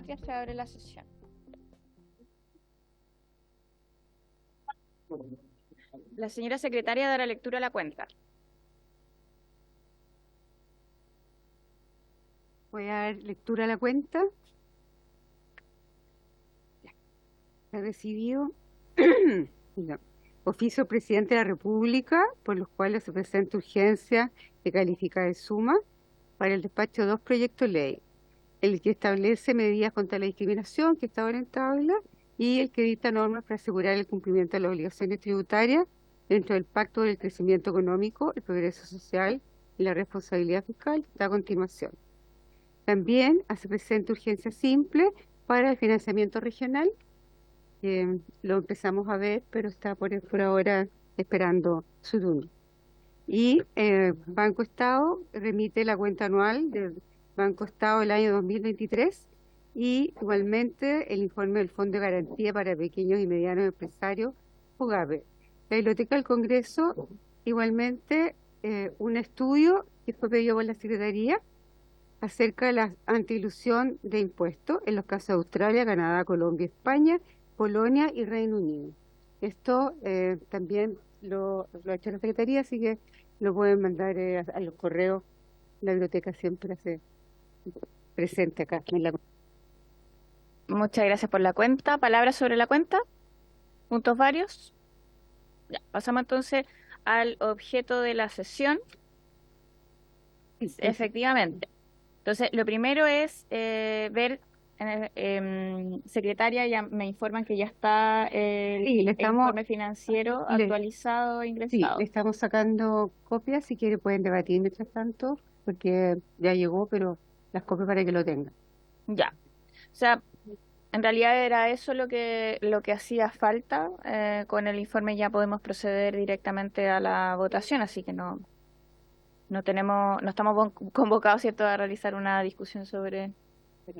que se abre la sesión. La señora secretaria dará lectura a la cuenta. Voy a dar lectura a la cuenta. He recibido oficio del Presidente de la República, por los cuales se presenta urgencia de calificar de suma para el despacho de 2 proyectos de ley. El que establece medidas contra la discriminación, que está ahora en tabla, y el que dicta normas para asegurar el cumplimiento de las obligaciones tributarias dentro del Pacto del Crecimiento Económico, el Progreso Social y la Responsabilidad Fiscal, que está a continuación. También hace presente urgencia simple para el financiamiento regional. Lo empezamos a ver, pero está por ahora esperando su turno. Y Banco Estado remite la cuenta anual del Banco Estado del año 2023 y igualmente el informe del Fondo de Garantía para Pequeños y Medianos Empresarios, FOGAPE. La Biblioteca del Congreso, igualmente un estudio que fue pedido por la Secretaría acerca de la antiilusión de impuestos en los casos de Australia, Canadá, Colombia, España, Polonia y Reino Unido. Esto también lo ha hecho la Secretaría, así que lo pueden mandar a los correos. La biblioteca siempre se presente acá en la... Muchas gracias por la cuenta. ¿Palabras sobre la cuenta? ¿Puntos varios? Ya, pasamos entonces al objeto de la sesión. Efectivamente. Entonces, lo primero es ver, secretaria, ya me informan que ya está el informe financiero actualizado e ingresado. Sí, le estamos sacando copias, si quiere pueden debatir mientras tanto, porque ya llegó, pero las copias para que lo tengan. Ya, o sea, en realidad era eso lo que hacía falta. Con el informe ya podemos proceder directamente a la votación, así que no estamos convocados, ¿cierto?, a realizar una discusión sobre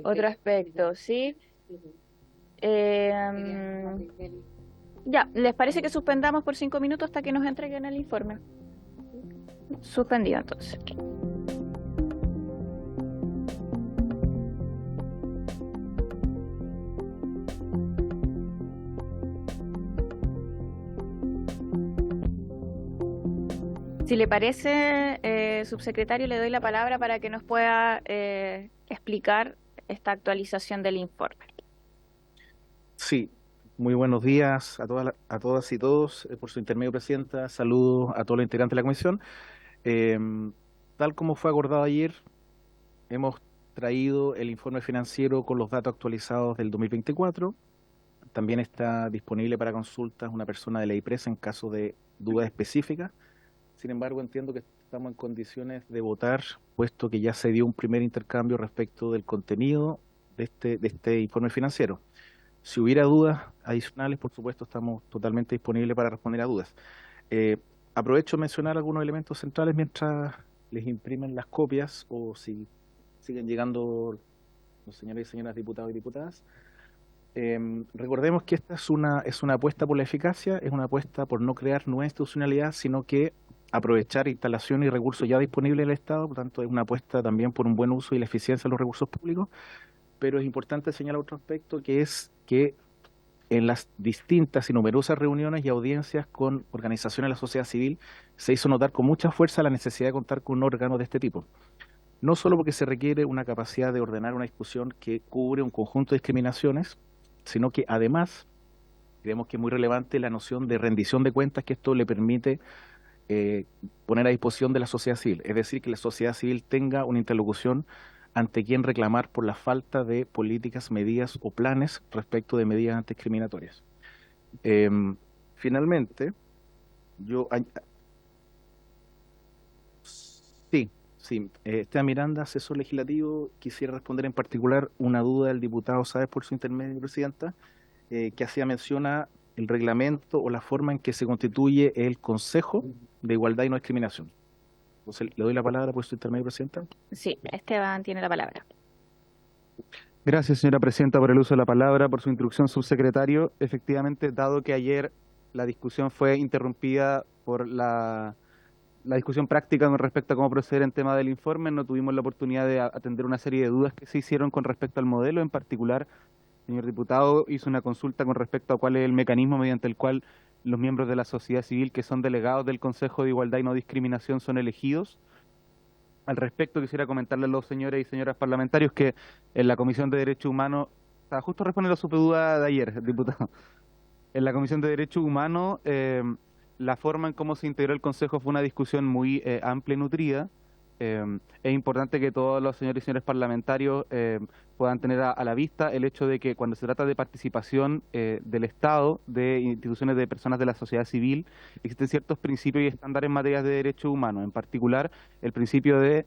otro aspecto, ¿sí? Ya, ¿les parece que suspendamos por 5 minutos hasta que nos entreguen el informe? Suspendido entonces. Si le parece, subsecretario, le doy la palabra para que nos pueda explicar esta actualización del informe. Sí, muy buenos días a todas y todos. Por su intermedio, Presidenta, saludos a todos los integrantes de la Comisión. Tal como fue acordado ayer, hemos traído el informe financiero con los datos actualizados del 2024. También está disponible para consultas una persona de la IPRES en caso de dudas específicas. Sin embargo, entiendo que estamos en condiciones de votar, puesto que ya se dio un primer intercambio respecto del contenido de este informe financiero. Si hubiera dudas adicionales, por supuesto, estamos totalmente disponibles para responder a dudas. Aprovecho de mencionar algunos elementos centrales mientras les imprimen las copias o si siguen llegando los señores y señoras diputados y diputadas. Recordemos que esta es una apuesta por la eficacia, es una apuesta por no crear nueva institucionalidad, sino que aprovechar instalaciones y recursos ya disponibles en el Estado. Por tanto, es una apuesta también por un buen uso y la eficiencia de los recursos públicos. Pero es importante señalar otro aspecto, que es que en las distintas y numerosas reuniones y audiencias con organizaciones de la sociedad civil se hizo notar con mucha fuerza la necesidad de contar con un órgano de este tipo. No solo porque se requiere una capacidad de ordenar una discusión que cubre un conjunto de discriminaciones, sino que además creemos que es muy relevante la noción de rendición de cuentas que esto le permite poner a disposición de la sociedad civil. Es decir, que la sociedad civil tenga una interlocución ante quien reclamar por la falta de políticas, medidas o planes respecto de medidas antidiscriminatorias. Finalmente, Esteban Miranda, asesor legislativo, quisiera responder en particular una duda del diputado Sáez por su intermedio, Presidenta, que hacía mención a el reglamento o la forma en que se constituye el Consejo de Igualdad y No Discriminación. Entonces, le doy la palabra por su intermedio, Presidenta. Sí, Esteban tiene la palabra. Gracias, señora Presidenta, por el uso de la palabra, por su introducción, subsecretario. Efectivamente, dado que ayer la discusión fue interrumpida por la la discusión práctica con respecto a cómo proceder en tema del informe. No tuvimos la oportunidad de atender una serie de dudas que se hicieron con respecto al modelo. En particular, el señor diputado hizo una consulta con respecto a cuál es el mecanismo mediante el cual los miembros de la sociedad civil que son delegados del Consejo de Igualdad y No Discriminación son elegidos. Al respecto, quisiera comentarle a los señores y señoras parlamentarios que en la Comisión de Derechos Humanos, justo respondiendo a su duda de ayer, diputado, en la Comisión de Derechos Humanos, la forma en cómo se integró el Consejo fue una discusión muy amplia y nutrida. Es importante que todos los señores y señores parlamentarios puedan tener a la vista el hecho de que cuando se trata de participación del Estado, de instituciones de personas de la sociedad civil, existen ciertos principios y estándares en materia de derechos humanos, en particular el principio de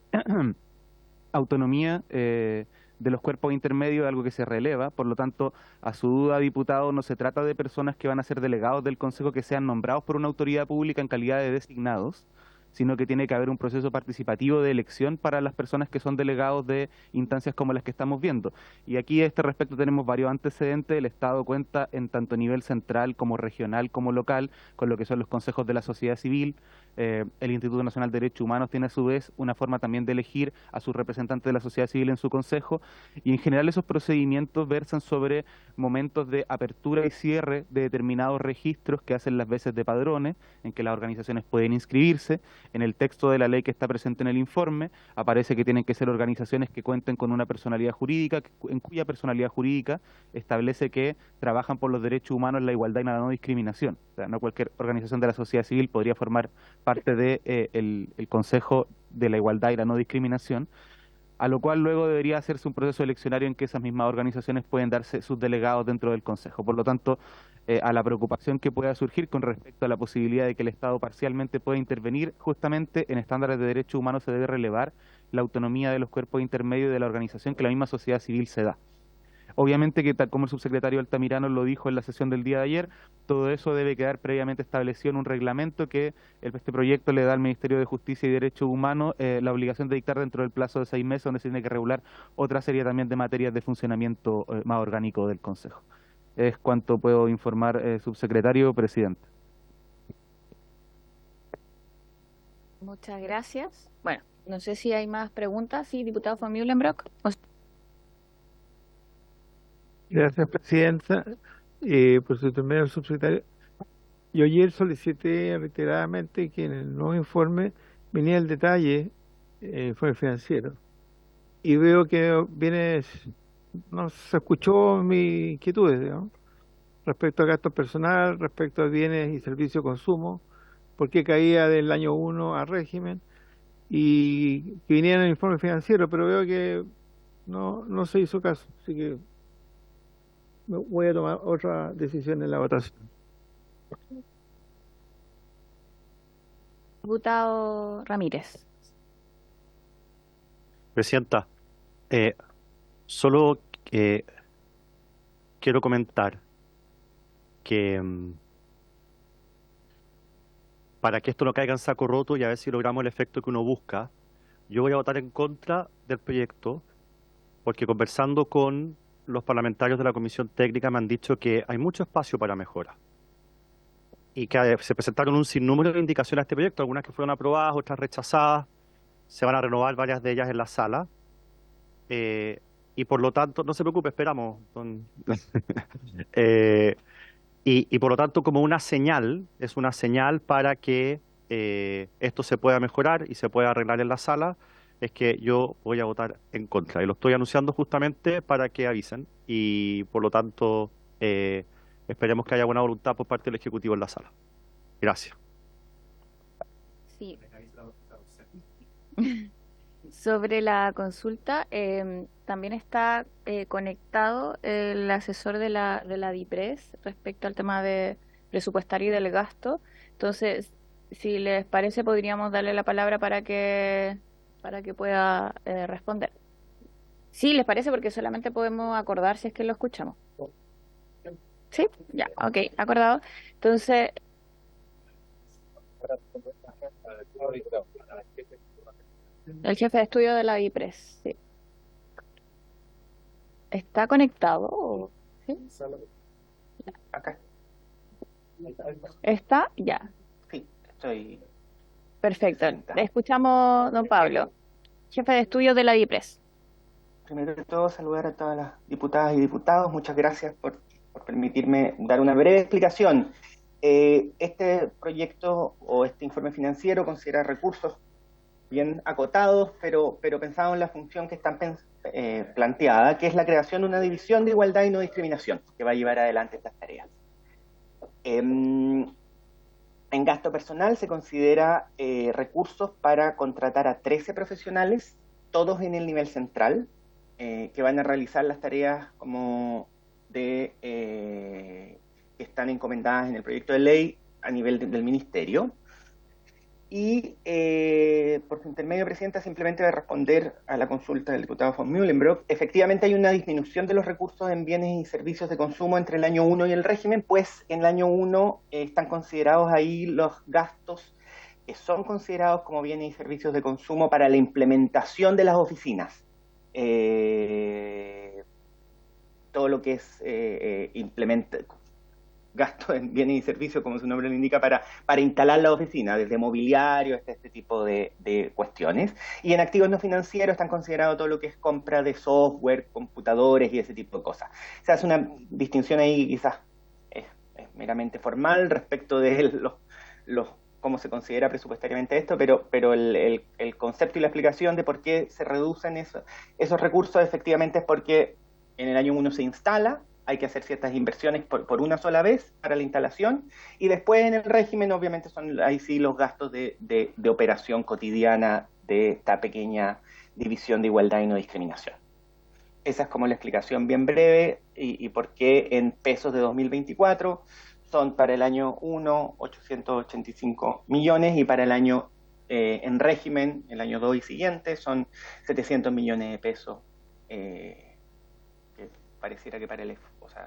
autonomía de los cuerpos intermedios, algo que se releva. Por lo tanto, a su duda, diputado, no se trata de personas que van a ser delegados del Consejo que sean nombrados por una autoridad pública en calidad de designados, sino que tiene que haber un proceso participativo de elección para las personas que son delegados de instancias como las que estamos viendo. Y aquí a este respecto tenemos varios antecedentes. El Estado cuenta en tanto nivel central como regional como local con lo que son los consejos de la sociedad civil. El Instituto Nacional de Derechos Humanos tiene a su vez una forma también de elegir a sus representantes de la sociedad civil en su consejo, y en general esos procedimientos versan sobre momentos de apertura y cierre de determinados registros que hacen las veces de padrones, en que las organizaciones pueden inscribirse. En el texto de la ley que está presente en el informe aparece que tienen que ser organizaciones que cuenten con una personalidad jurídica, en cuya personalidad jurídica establece que trabajan por los derechos humanos, la igualdad y la no discriminación. O sea, no cualquier organización de la sociedad civil podría formar parte de, el Consejo de la Igualdad y la No Discriminación, a lo cual luego debería hacerse un proceso eleccionario en que esas mismas organizaciones pueden darse sus delegados dentro del Consejo. Por lo tanto, a la preocupación que pueda surgir con respecto a la posibilidad de que el Estado parcialmente pueda intervenir, justamente en estándares de derechos humanos se debe relevar la autonomía de los cuerpos intermedios de la organización que la misma sociedad civil se da. Obviamente que, tal como el subsecretario Altamirano lo dijo en la sesión del día de ayer, todo eso debe quedar previamente establecido en un reglamento que este proyecto le da al Ministerio de Justicia y Derechos Humanos la obligación de dictar dentro del plazo de 6 meses, donde se tiene que regular otra serie también de materias de funcionamiento más orgánico del Consejo. Es cuanto puedo informar, subsecretario, presidente. Muchas gracias. Bueno, no sé si hay más preguntas. Sí, diputado von Mühlenbrock. Gracias, presidenta. Por su intermedio, subsecretario. Yo ayer solicité reiteradamente que en el nuevo informe venía el detalle, informe financiero, y veo que no se escuchó mis inquietudes, digamos, respecto a gastos personal, respecto a bienes y servicios de consumo, por qué caía del año 1 a régimen, y que viniera en el informe financiero, pero veo que no se hizo caso, así que voy a tomar otra decisión en la votación. Diputado Ramírez. Presidenta, solo quiero comentar que para que esto no caiga en saco roto y a ver si logramos el efecto que uno busca, yo voy a votar en contra del proyecto, porque conversando con los parlamentarios de la Comisión Técnica me han dicho que hay mucho espacio para mejora y que se presentaron un sinnúmero de indicaciones a este proyecto, algunas que fueron aprobadas, otras rechazadas. Se van a renovar varias de ellas en la sala, y por lo tanto, no se preocupe, esperamos. Y por lo tanto, como una señal, es una señal para que esto se pueda mejorar y se pueda arreglar en la sala, es que yo voy a votar en contra. Y lo estoy anunciando justamente para que avisen, y por lo tanto esperemos que haya buena voluntad por parte del Ejecutivo en la sala. Gracias. Sí. Sobre la consulta, también está conectado el asesor de la DIPRES respecto al tema de presupuestario y del gasto. Entonces, si les parece, podríamos darle la palabra para que pueda responder. Sí, les parece, porque solamente podemos acordar si es que lo escuchamos. Sí, ya, ok, acordado. Entonces, el jefe de estudio de la DIPRES, sí. ¿Está conectado? ¿Sí? Acá. ¿Está? Ya. Sí, estoy. Perfecto. presidenta. Escuchamos, don Pablo, jefe de estudios de la DIPRES. Primero de todo, saludar a todas las diputadas y diputados. Muchas gracias por permitirme dar una breve explicación. Este proyecto o este informe financiero considera recursos bien acotados, pero pensados en la función que están planteada, que es la creación de una división de igualdad y no discriminación, que va a llevar adelante estas tareas. En gasto personal se considera recursos para contratar a 13 profesionales, todos en el nivel central, que van a realizar las tareas como que están encomendadas en el proyecto de ley a nivel del ministerio. Y por su intermedio, Presidenta, simplemente de responder a la consulta del diputado von Mühlenbrock, efectivamente hay una disminución de los recursos en bienes y servicios de consumo entre el año 1 y el régimen, pues en el año 1 están considerados ahí los gastos que son considerados como bienes y servicios de consumo para la implementación de las oficinas. Todo lo que es gasto en bienes y servicios, como su nombre lo indica, para instalar la oficina, desde mobiliario hasta este tipo de cuestiones. Y en activos no financieros están considerados todo lo que es compra de software, computadores y ese tipo de cosas. Se hace una distinción ahí quizás es meramente formal respecto de cómo se considera presupuestariamente esto, pero el concepto y la explicación de por qué se reducen esos recursos efectivamente es porque en el año 1 se instala, hay que hacer ciertas inversiones por una sola vez para la instalación, y después en el régimen obviamente son ahí sí los gastos de operación cotidiana de esta pequeña división de igualdad y no discriminación. Esa es como la explicación bien breve y por qué en pesos de 2024 son para el año 1 885 millones y para el año en régimen, el año 2 y siguiente, son 700 millones de pesos. Pareciera que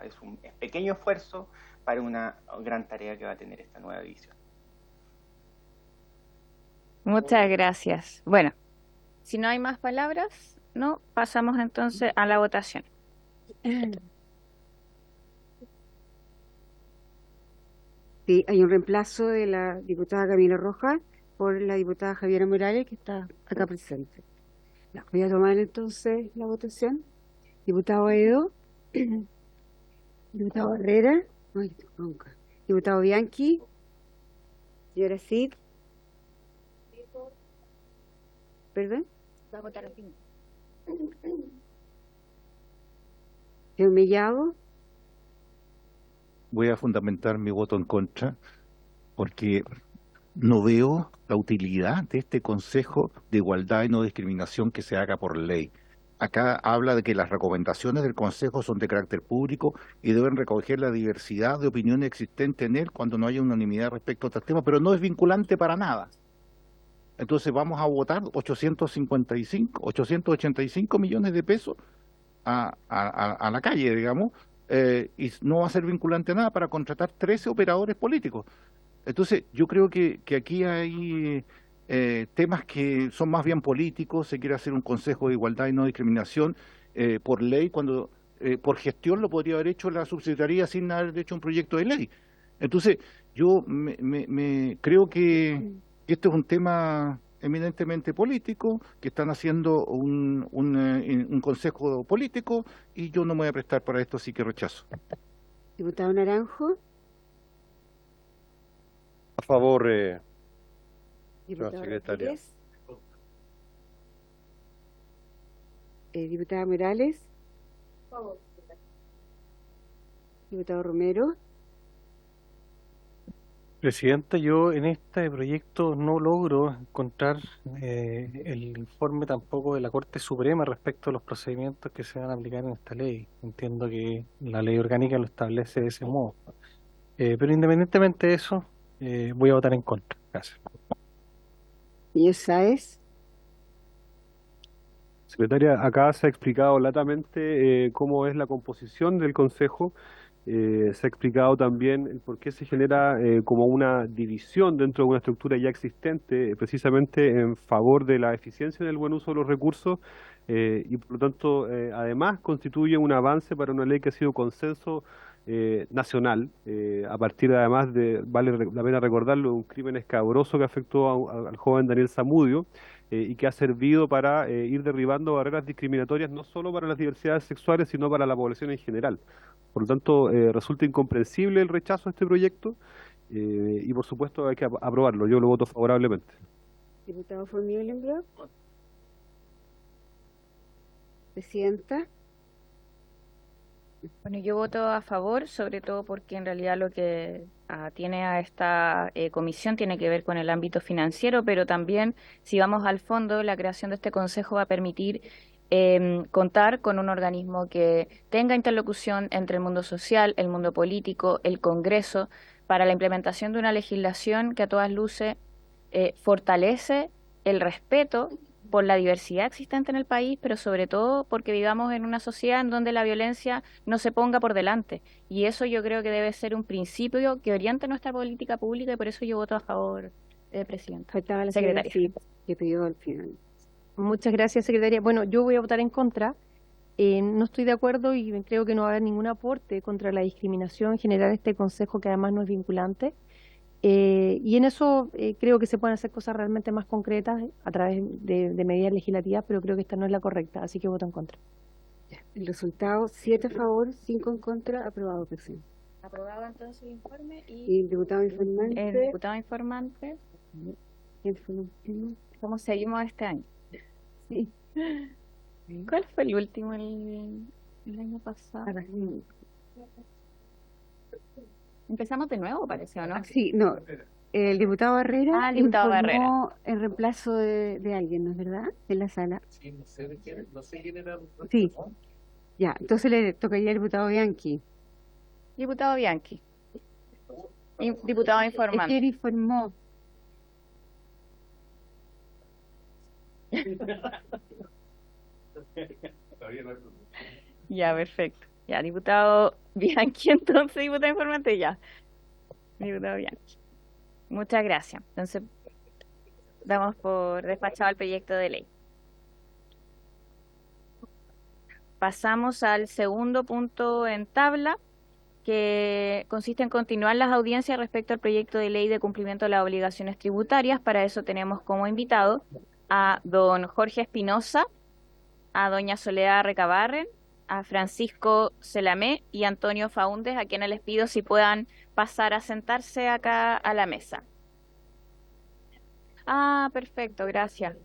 es un pequeño esfuerzo para una gran tarea que va a tener esta nueva división. Muchas gracias. Bueno, si no hay más palabras, no, pasamos entonces a la votación. Sí, hay un reemplazo de la diputada Camila Rojas por la diputada Javiera Morales, que está acá presente. Ya, voy a tomar entonces la votación. Diputado Edo, diputado Herrera, ay, nunca. Diputado Bianchi, señora Cid, ¿perdón? Va a votar así. Señor Mellado, Voy a fundamentar mi voto en contra porque no veo la utilidad de este Consejo de Igualdad y No Discriminación que se haga por ley. Acá habla de que las recomendaciones del Consejo son de carácter público y deben recoger la diversidad de opiniones existentes en él cuando no haya unanimidad respecto a estos temas, pero no es vinculante para nada. Entonces vamos a votar 885 millones de pesos a la calle, digamos, y no va a ser vinculante a nada para contratar 13 operadores políticos. Entonces yo creo que aquí hay temas que son más bien políticos. Se quiere hacer un Consejo de Igualdad y No Discriminación por ley, cuando por gestión lo podría haber hecho la subsecretaría sin haber hecho un proyecto de ley. Entonces yo creo que esto es un tema eminentemente político, que están haciendo un consejo político, y yo no me voy a prestar para esto, así que rechazo. diputado Naranjo, A favor, diputado secretaria. Ramírez, diputada Morales, diputado Romero, Presidenta, yo en este proyecto no logro encontrar el informe tampoco de la Corte Suprema respecto a los procedimientos que se van a aplicar en esta ley. Entiendo que la ley orgánica lo establece de ese modo. Pero independientemente de eso, voy a votar en contra. Gracias. señor Sáez, Secretaria, acá se ha explicado latamente cómo es la composición del Consejo. Se ha explicado también el por qué se genera como una división dentro de una estructura ya existente, precisamente en favor de la eficiencia y del buen uso de los recursos, y por lo tanto además constituye un avance para una ley que ha sido consenso nacional, a partir además de, vale la pena recordarlo, un crimen escabroso que afectó al joven Daniel Zamudio, y que ha servido para ir derribando barreras discriminatorias no solo para las diversidades sexuales, sino para la población en general. Por lo tanto, resulta incomprensible el rechazo a este proyecto, y por supuesto hay que aprobarlo. Yo lo voto favorablemente. Diputado von Mühlenbrock. Presidenta. Bueno, yo voto a favor, sobre todo porque en realidad lo que tiene a esta comisión tiene que ver con el ámbito financiero, pero también, si vamos al fondo, la creación de este consejo va a permitir contar con un organismo que tenga interlocución entre el mundo social, el mundo político, el Congreso, para la implementación de una legislación que a todas luces fortalece el respeto por la diversidad existente en el país, pero sobre todo porque vivamos en una sociedad en donde la violencia no se ponga por delante. Y eso yo creo que debe ser un principio que oriente nuestra política pública, y por eso yo voto a favor, Presidenta. Faltaba la Secretaria. señora que pidió al final. Muchas gracias, secretaria. Bueno, yo voy a votar en contra. No estoy de acuerdo y creo que no va a haber ningún aporte contra la discriminación general de este consejo, que además no es vinculante. Y en eso creo que se pueden hacer cosas realmente más concretas a través de medidas legislativas, pero creo que esta no es la correcta, así que voto en contra. El resultado, 7 a favor, 5 en contra, aprobado, presidente. Aprobado entonces el informe Y el diputado informante. el diputado informante. ¿Quién fue el último? ¿Cómo seguimos este año? Sí. ¿Cuál fue el último el año pasado? Empezamos de nuevo, parece, ¿o no? Sí, no. El diputado Barrera El diputado informó en reemplazo de alguien, ¿no es verdad? En la sala. Sí, no sé quién era. Sí. Ya, entonces le tocaría al diputado Bianchi. Diputado Bianchi. Diputado Es informante. que él informó. Ya, perfecto. Ya, diputado Bianchi, entonces, diputado informante, ya. Diputado Bianchi. Muchas gracias. Entonces, damos por despachado el proyecto de ley. Pasamos al segundo punto en tabla, que consiste en continuar las audiencias respecto al proyecto de ley de cumplimiento de las obligaciones tributarias. Para eso tenemos como invitado a don Jorge Espinosa, a doña Soledad Recabarren, a Francisco Celamé y Antonio Faúndez, a quienes les pido si puedan pasar a sentarse acá a la mesa. Perfecto, gracias.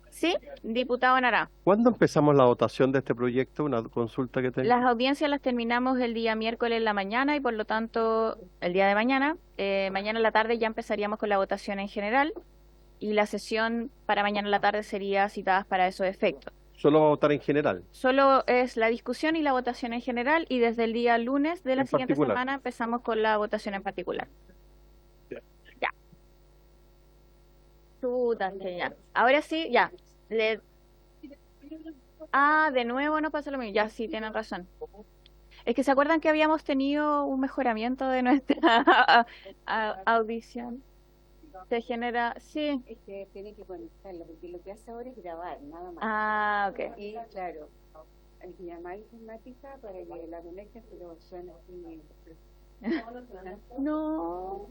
Sí, diputado Nará. ¿Cuándo empezamos la votación de este proyecto? Una consulta que tengo. Las audiencias las terminamos el día miércoles en la mañana y por lo tanto el día de mañana, mañana en la tarde ya empezaríamos con la votación en general y la sesión para mañana en la tarde sería citada para esos efectos. ¿Solo va a votar en general? Solo es la discusión y la votación en general y desde el día lunes de la En siguiente particular. semana empezamos con la votación en particular. Ya. Chuta, que ya. Ahora sí, ya. De nuevo no pasa lo mismo. Ya, sí, tienen razón. Es que se acuerdan que habíamos tenido un mejoramiento de nuestra audición. Se genera, sí. Es que tiene que conectarlo, porque lo que hace ahora es grabar, nada más. Ok. Y claro, hay que llamar a informática para que la conecten, pero suena así. No.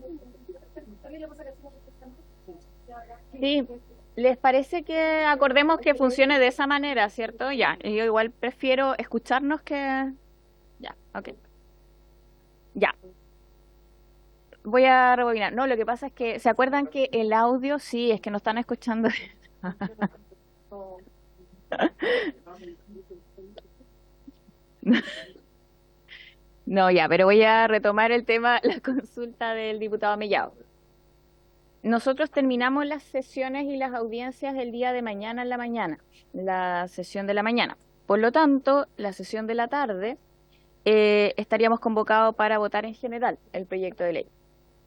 Sí, ¿les parece que acordemos que funcione de esa manera, cierto? Ya, yo igual prefiero escucharnos que... Ya, ok. Ya. Voy a rebobinar. No, lo que pasa es que, ¿se acuerdan que el audio, sí, es que no están escuchando? No, ya, pero voy a retomar el tema, la consulta del diputado Mellado. Nosotros terminamos las sesiones y las audiencias del día de mañana en la mañana, la sesión de la mañana. Por lo tanto, la sesión de la tarde estaríamos convocados para votar en general el proyecto de ley.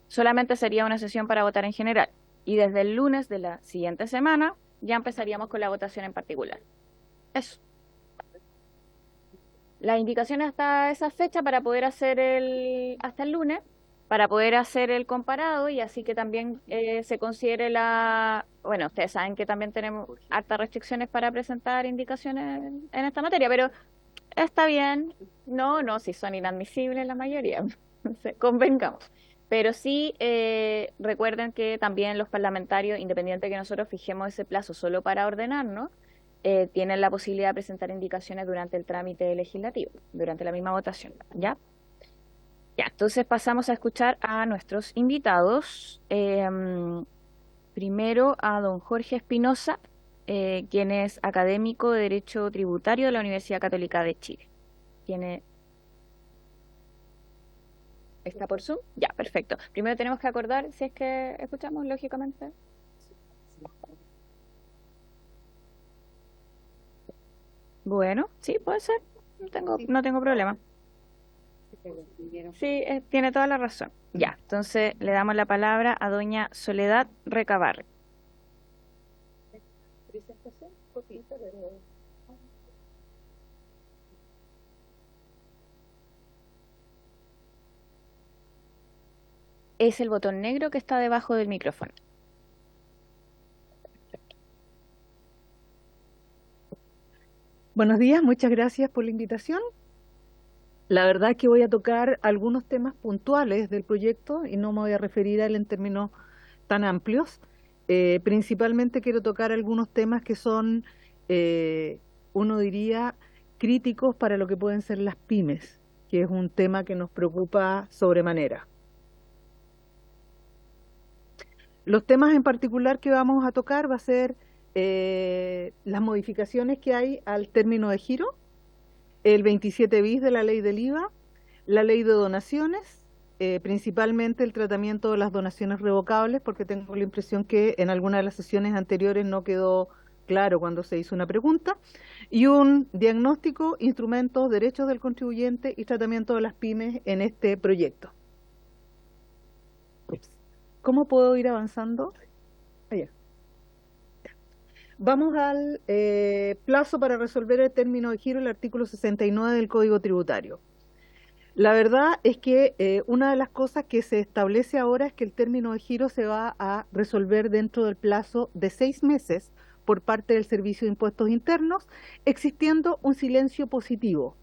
Solamente sería una sesión para votar en general. Y desde el lunes de la siguiente semana ya empezaríamos con la votación en particular. Eso. Las indicaciones hasta esa fecha para poder hacer hasta el lunes, para poder hacer el comparado y así que también se considere bueno, ustedes saben que también tenemos hartas restricciones para presentar indicaciones en esta materia, pero está bien. No, no, si son inadmisibles la mayoría, convengamos. Pero sí, recuerden que también los parlamentarios, independiente de que nosotros fijemos ese plazo solo para ordenarnos, tienen la posibilidad de presentar indicaciones durante el trámite legislativo, durante la misma votación, ¿ya? Ya, entonces pasamos a escuchar a nuestros invitados. Primero a don Jorge Espinosa, quien es académico de Derecho Tributario de la Universidad Católica de Chile. ¿Está por Zoom? Ya, perfecto. Primero tenemos que acordar si es que escuchamos, lógicamente. Bueno, sí, puede ser. No tengo problema. Sí, tiene toda la razón. Ya, entonces le damos la palabra a doña Soledad Recabarren. Es el botón negro que está debajo del micrófono. Buenos días, muchas gracias por la invitación. La verdad es que voy a tocar algunos temas puntuales del proyecto y no me voy a referir a él en términos tan amplios. Principalmente quiero tocar algunos temas que son, uno diría, críticos para lo que pueden ser las pymes, que es un tema que nos preocupa sobremanera. Los temas en particular que vamos a tocar va a ser las modificaciones que hay al término de giro, el 27 bis de la ley del IVA, la ley de donaciones, principalmente el tratamiento de las donaciones revocables, porque tengo la impresión que en alguna de las sesiones anteriores no quedó claro cuando se hizo una pregunta, y un diagnóstico, instrumentos, derechos del contribuyente y tratamiento de las pymes en este proyecto. ¿Cómo puedo ir avanzando? Allá. Vamos al plazo para resolver el término de giro, el artículo 69 del Código Tributario. La verdad es que una de las cosas que se establece ahora es que el término de giro se va a resolver dentro del plazo de 6 meses por parte del Servicio de Impuestos Internos, existiendo un silencio positivo.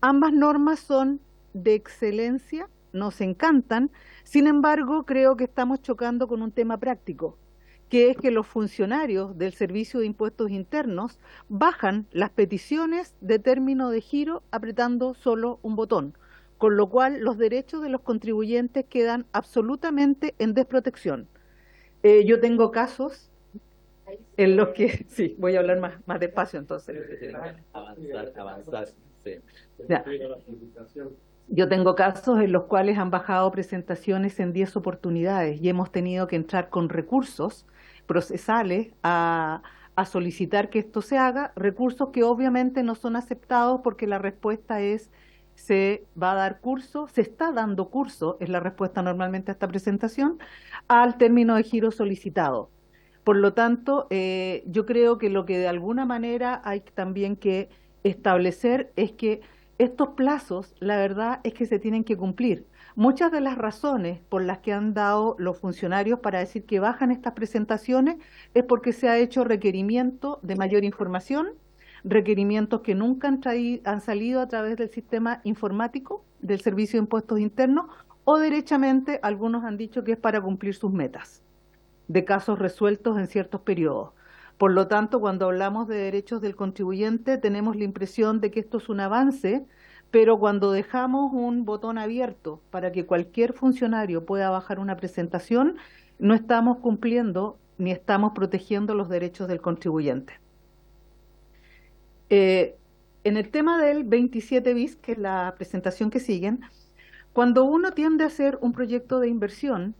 Ambas normas son de excelencia, nos encantan, sin embargo creo que estamos chocando con un tema práctico, que es que los funcionarios del Servicio de Impuestos Internos bajan las peticiones de término de giro apretando solo un botón, con lo cual los derechos de los contribuyentes quedan absolutamente en desprotección. Yo tengo casos en los que, sí, voy a hablar más despacio entonces. Avanzar, sí. Ya. Yo tengo casos en los cuales han bajado presentaciones en 10 oportunidades y hemos tenido que entrar con recursos procesales a solicitar que esto se haga, recursos que obviamente no son aceptados porque la respuesta es se va a dar curso, se está dando curso, es la respuesta normalmente a esta presentación, al término de giro solicitado. Por lo tanto, yo creo que lo que de alguna manera hay también que establecer es que estos plazos, la verdad es que se tienen que cumplir. Muchas de las razones por las que han dado los funcionarios para decir que bajan estas presentaciones es porque se ha hecho requerimiento de mayor información, requerimientos que nunca han salido a través del sistema informático del Servicio de Impuestos Internos, o derechamente algunos han dicho que es para cumplir sus metas de casos resueltos en ciertos periodos. Por lo tanto, cuando hablamos de derechos del contribuyente, tenemos la impresión de que esto es un avance, pero cuando dejamos un botón abierto para que cualquier funcionario pueda bajar una presentación, no estamos cumpliendo ni estamos protegiendo los derechos del contribuyente. En el tema del 27 bis, que es la presentación que siguen, cuando uno tiende a hacer un proyecto de inversión,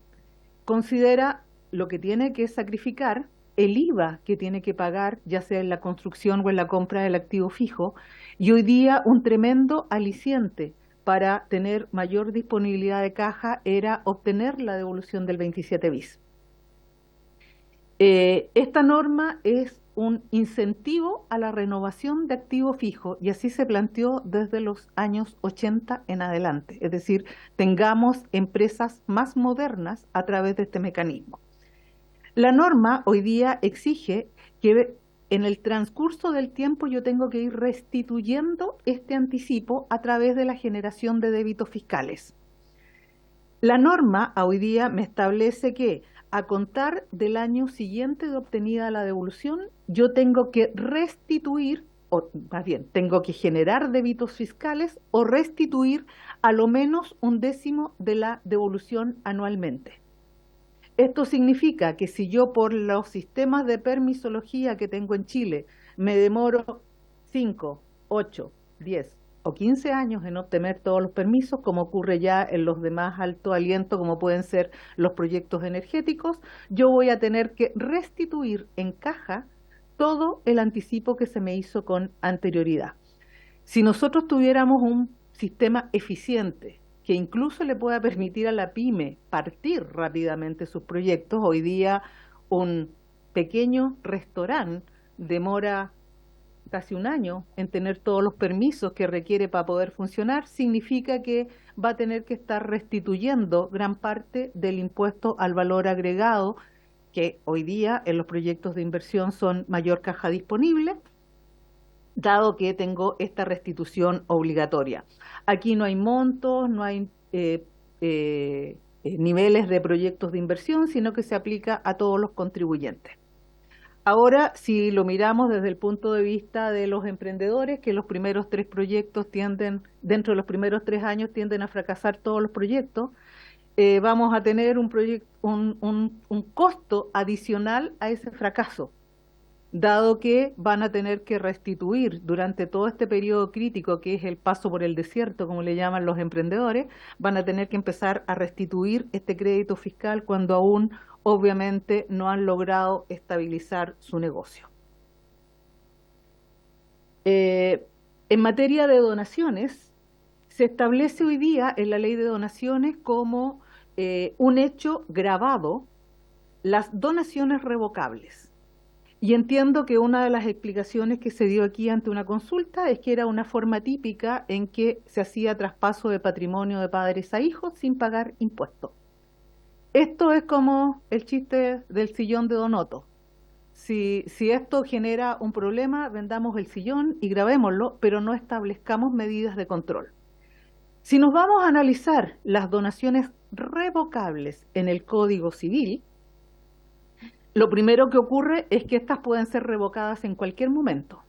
considera lo que tiene que sacrificar, el IVA que tiene que pagar, ya sea en la construcción o en la compra del activo fijo, y hoy día un tremendo aliciente para tener mayor disponibilidad de caja era obtener la devolución del 27 bis. Esta norma es un incentivo a la renovación de activo fijo y así se planteó desde los años 80 en adelante, es decir, tengamos empresas más modernas a través de este mecanismo. La norma hoy día exige que en el transcurso del tiempo yo tengo que ir restituyendo este anticipo a través de la generación de débitos fiscales. La norma hoy día me establece que a contar del año siguiente de obtenida la devolución, yo tengo que restituir, o más bien, tengo que generar débitos fiscales o restituir a lo menos 1/10 de la devolución anualmente. Esto significa que si yo por los sistemas de permisología que tengo en Chile me demoro 5, 8, 10 o 15 años en obtener todos los permisos, como ocurre ya en los demás alto aliento, como pueden ser los proyectos energéticos, yo voy a tener que restituir en caja todo el anticipo que se me hizo con anterioridad. Si nosotros tuviéramos un sistema eficiente, que incluso le pueda permitir a la pyme partir rápidamente sus proyectos. Hoy día un pequeño restaurante demora casi un año en tener todos los permisos que requiere para poder funcionar, significa que va a tener que estar restituyendo gran parte del impuesto al valor agregado, que hoy día en los proyectos de inversión son mayor caja disponible, dado que tengo esta restitución obligatoria. Aquí no hay montos, no hay niveles de proyectos de inversión, sino que se aplica a todos los contribuyentes. Ahora, si lo miramos desde el punto de vista de los emprendedores, que los primeros 3 proyectos dentro de los primeros 3 años tienden a fracasar todos los proyectos, vamos a tener un costo adicional a ese fracaso, dado que van a tener que restituir durante todo este periodo crítico, que es el paso por el desierto, como le llaman los emprendedores, van a tener que empezar a restituir este crédito fiscal cuando aún, obviamente, no han logrado estabilizar su negocio. En materia de donaciones, se establece hoy día en la ley de donaciones como un hecho gravado las donaciones revocables. Y entiendo que una de las explicaciones que se dio aquí ante una consulta es que era una forma típica en que se hacía traspaso de patrimonio de padres a hijos sin pagar impuestos. Esto es como el chiste del sillón de Don Otto. Si esto genera un problema, vendamos el sillón y grabémoslo, pero no establezcamos medidas de control. Si nos vamos a analizar las donaciones revocables en el Código Civil, lo primero que ocurre es que estas pueden ser revocadas en cualquier momento.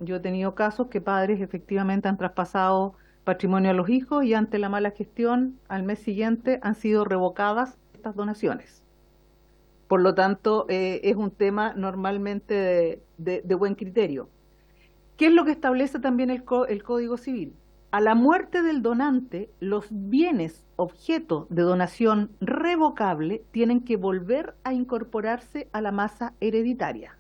Yo he tenido casos que padres efectivamente han traspasado patrimonio a los hijos y ante la mala gestión, al mes siguiente han sido revocadas estas donaciones. Por lo tanto, es un tema normalmente de buen criterio. ¿Qué es lo que establece también el Código Civil? A la muerte del donante, los bienes objeto de donación revocable tienen que volver a incorporarse a la masa hereditaria.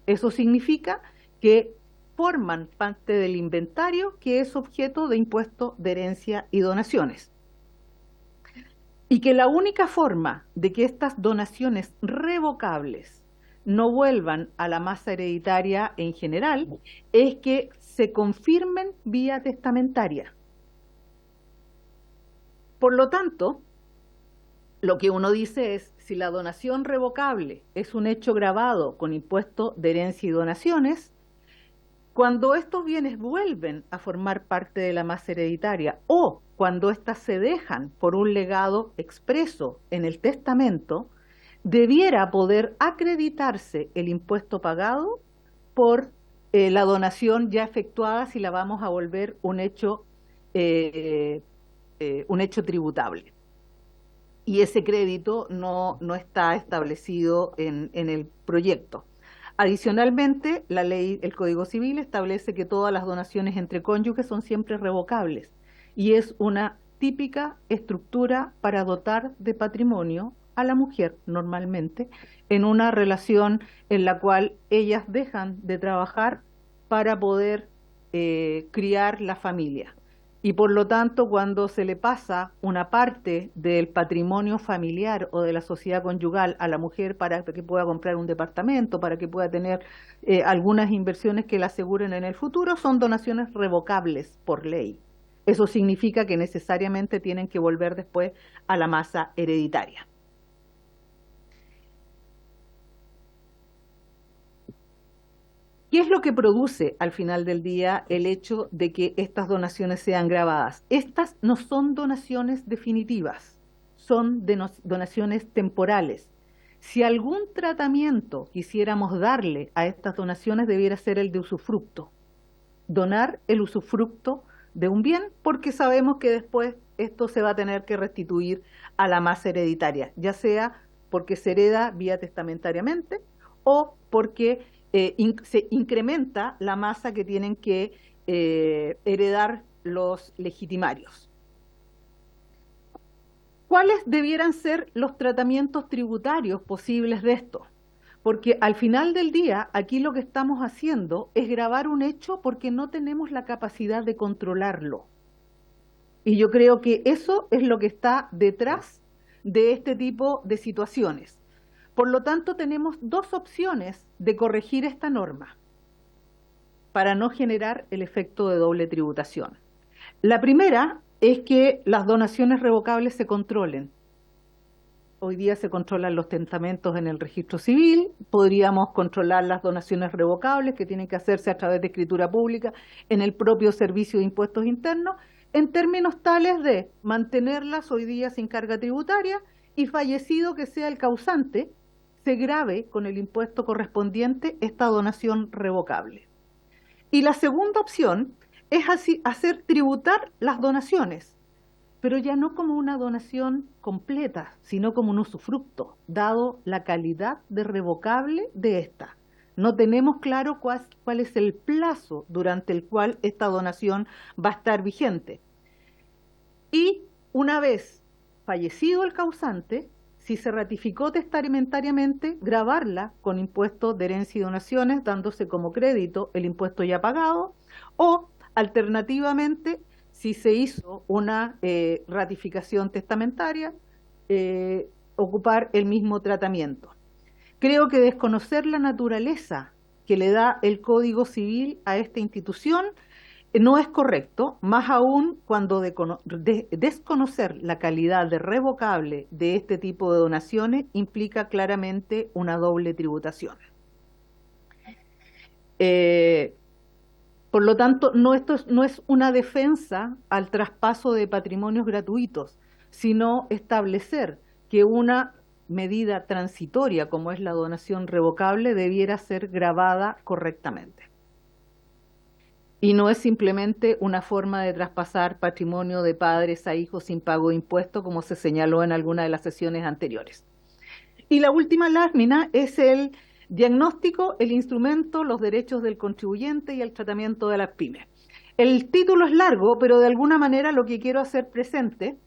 Eso significa que forman parte del inventario que es objeto de impuesto de herencia y donaciones. Y que la única forma de que estas donaciones revocables no vuelvan a la masa hereditaria en general es que se confirmen vía testamentaria. Por lo tanto, lo que uno dice es, si la donación revocable es un hecho gravado con impuesto de herencia y donaciones, cuando estos bienes vuelven a formar parte de la masa hereditaria o cuando éstas se dejan por un legado expreso en el testamento, debiera poder acreditarse el impuesto pagado por la donación ya efectuada si la vamos a volver un hecho tributable. Y ese crédito no está establecido en el proyecto. Adicionalmente, la ley, el Código Civil establece que todas las donaciones entre cónyuges son siempre revocables y es una típica estructura para dotar de patrimonio a la mujer normalmente en una relación en la cual ellas dejan de trabajar para poder criar la familia. Y por lo tanto, cuando se le pasa una parte del patrimonio familiar o de la sociedad conyugal a la mujer para que pueda comprar un departamento, para que pueda tener algunas inversiones que la aseguren en el futuro, son donaciones revocables por ley. Eso significa que necesariamente tienen que volver después a la masa hereditaria. ¿Qué es lo que produce al final del día el hecho de que estas donaciones sean gravadas? Estas no son donaciones definitivas, son donaciones temporales. Si algún tratamiento quisiéramos darle a estas donaciones, debiera ser el de usufructo. Donar el usufructo de un bien, porque sabemos que después esto se va a tener que restituir a la masa hereditaria, ya sea porque se hereda vía testamentariamente o porque se incrementa la masa que tienen que heredar los legitimarios. ¿Cuáles debieran ser los tratamientos tributarios posibles de esto? Porque al final del día, aquí lo que estamos haciendo es gravar un hecho porque no tenemos la capacidad de controlarlo. Y yo creo que eso es lo que está detrás de este tipo de situaciones. Por lo tanto, tenemos dos opciones de corregir esta norma para no generar el efecto de doble tributación. La primera es que las donaciones revocables se controlen. Hoy día se controlan los testamentos en el registro civil, podríamos controlar las donaciones revocables que tienen que hacerse a través de escritura pública en el propio Servicio de Impuestos Internos, en términos tales de mantenerlas hoy día sin carga tributaria y fallecido que sea el causante, se grave con el impuesto correspondiente esta donación revocable. Y la segunda opción es hacer tributar las donaciones, pero ya no como una donación completa, sino como un usufructo, dado la calidad de revocable de esta. No tenemos claro cuál es el plazo durante el cual esta donación va a estar vigente. Y una vez fallecido el causante, si se ratificó testamentariamente, gravarla con impuestos de herencia y donaciones, dándose como crédito el impuesto ya pagado, o alternativamente, si se hizo una ratificación testamentaria, ocupar el mismo tratamiento. Creo que desconocer la naturaleza que le da el Código Civil a esta institución no es correcto, más aún cuando desconocer la calidad de revocable de este tipo de donaciones implica claramente una doble tributación. Por lo tanto, esto no es una defensa al traspaso de patrimonios gratuitos, sino establecer que una medida transitoria como es la donación revocable debiera ser gravada correctamente. Y no es simplemente una forma de traspasar patrimonio de padres a hijos sin pago de impuestos, como se señaló en alguna de las sesiones anteriores. Y la última lámina es el diagnóstico, el instrumento, los derechos del contribuyente y el tratamiento de las pymes. El título es largo, pero de alguna manera lo que quiero hacer presente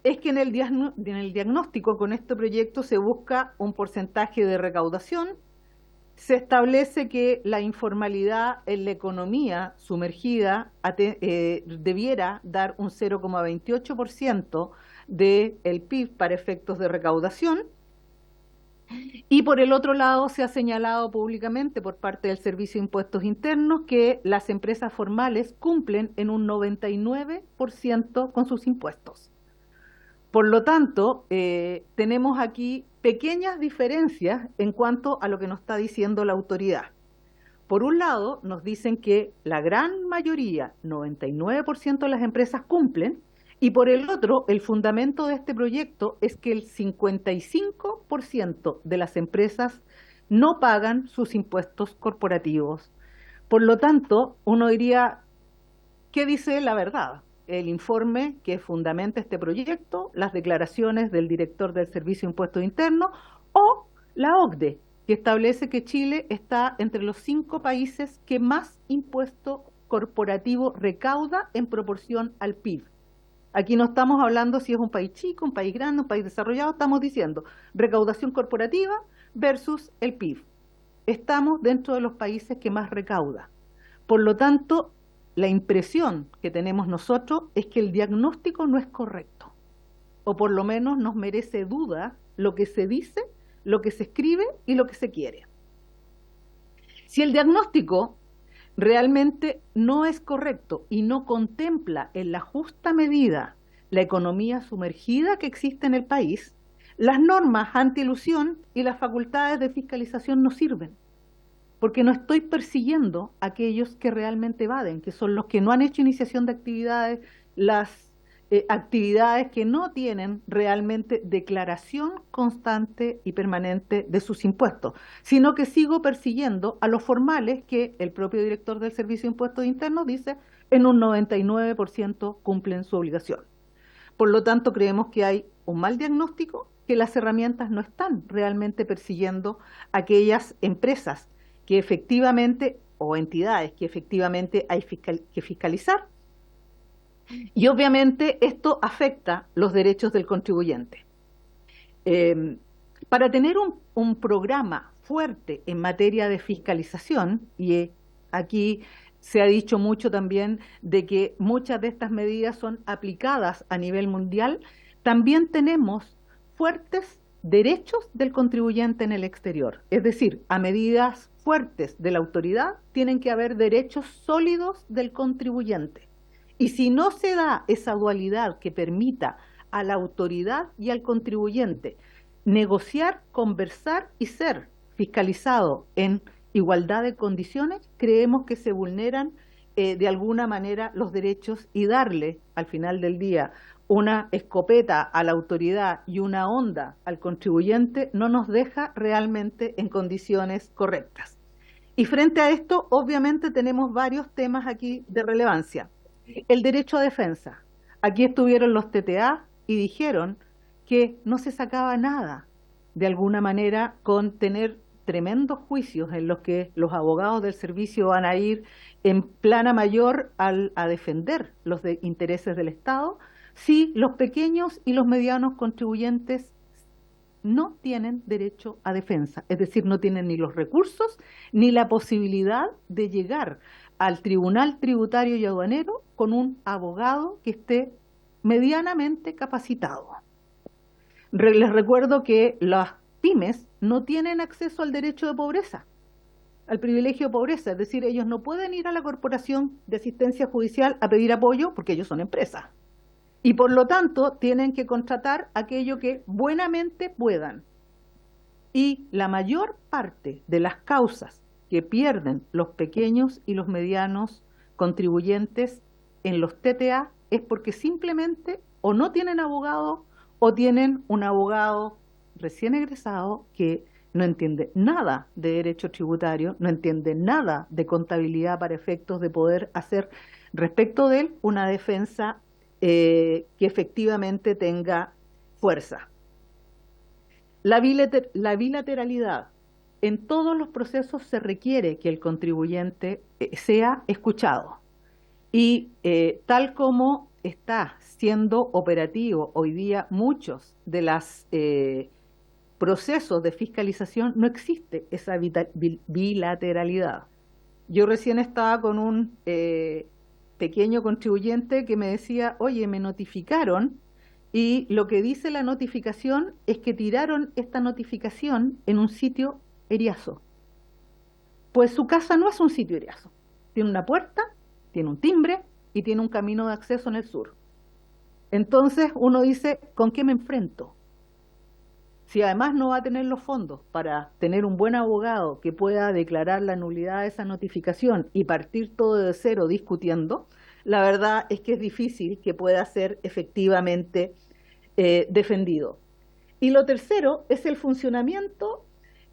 es que en el diagnóstico con este proyecto se busca un porcentaje de recaudación, se establece que la informalidad en la economía sumergida debiera dar un 0,28% del PIB para efectos de recaudación. Y por el otro lado se ha señalado públicamente por parte del Servicio de Impuestos Internos que las empresas formales cumplen en un 99% con sus impuestos. Por lo tanto, tenemos aquí pequeñas diferencias en cuanto a lo que nos está diciendo la autoridad. Por un lado, nos dicen que la gran mayoría, 99% de las empresas cumplen, y por el otro, el fundamento de este proyecto es que el 55% de las empresas no pagan sus impuestos corporativos. Por lo tanto, uno diría, ¿qué dice la verdad? El informe que fundamenta este proyecto, las declaraciones del director del Servicio de Impuestos Internos o la OCDE, que establece que Chile está entre los 5 países que más impuesto corporativo recauda en proporción al PIB. Aquí no estamos hablando si es un país chico, un país grande, un país desarrollado, estamos diciendo recaudación corporativa versus el PIB. Estamos dentro de los países que más recauda. Por lo tanto, la impresión que tenemos nosotros es que el diagnóstico no es correcto, o por lo menos nos merece duda lo que se dice, lo que se escribe y lo que se quiere. Si el diagnóstico realmente no es correcto y no contempla en la justa medida la economía sumergida que existe en el país, las normas antielusión y las facultades de fiscalización no sirven. porque no estoy persiguiendo a aquellos que realmente evaden, que son los que no han hecho iniciación de actividades, las actividades que no tienen realmente declaración constante y permanente de sus impuestos, sino que sigo persiguiendo a los formales que el propio director del Servicio de Impuestos Internos dice en un 99% cumplen su obligación. Por lo tanto, creemos que hay un mal diagnóstico, que las herramientas no están realmente persiguiendo aquellas empresas que efectivamente, o entidades que efectivamente hay que fiscalizar. Y obviamente esto afecta los derechos del contribuyente. Para tener un programa fuerte en materia de fiscalización, y aquí se ha dicho mucho también de que muchas de estas medidas son aplicadas a nivel mundial, también tenemos fuertes derechos del contribuyente en el exterior. Es decir, a medidas fuertes de la autoridad tienen que haber derechos sólidos del contribuyente. Y si no se da esa dualidad que permita a la autoridad y al contribuyente negociar, conversar y ser fiscalizado en igualdad de condiciones, creemos que se vulneran de alguna manera los derechos, y darle al final del día una escopeta a la autoridad y una honda al contribuyente no nos deja realmente en condiciones correctas. Y frente a esto, obviamente tenemos varios temas aquí de relevancia. El derecho a defensa. Aquí estuvieron los TTA y dijeron que no se sacaba nada, de alguna manera, con tener tremendos juicios en los que los abogados del servicio van a ir en plana mayor a defender los intereses del Estado, si los pequeños y los medianos contribuyentes no tienen derecho a defensa, es decir, no tienen ni los recursos ni la posibilidad de llegar al Tribunal Tributario y Aduanero con un abogado que esté medianamente capacitado. Les recuerdo que las pymes no tienen acceso al derecho de pobreza, al privilegio de pobreza, es decir, ellos no pueden ir a la Corporación de Asistencia Judicial a pedir apoyo porque ellos son empresas. Y por lo tanto tienen que contratar aquello que buenamente puedan. Y la mayor parte de las causas que pierden los pequeños y los medianos contribuyentes en los TTA es porque simplemente o no tienen abogado o tienen un abogado recién egresado que no entiende nada de derecho tributario, no entiende nada de contabilidad para efectos de poder hacer respecto de él una defensa que efectivamente tenga fuerza. La bilateralidad. En todos los procesos se requiere que el contribuyente sea escuchado. Y tal como está siendo operativo hoy día muchos de los procesos de fiscalización, no existe esa bilateralidad. Yo recién estaba con un pequeño contribuyente que me decía, oye, me notificaron, y lo que dice la notificación es que tiraron esta notificación en un sitio eriazo. Pues su casa no es un sitio eriazo. Tiene una puerta, tiene un timbre y tiene un camino de acceso en el sur. Entonces uno dice, ¿con qué me enfrento? Si además no va a tener los fondos para tener un buen abogado que pueda declarar la nulidad de esa notificación y partir todo de cero discutiendo, la verdad es que es difícil que pueda ser efectivamente defendido. Y lo tercero es el funcionamiento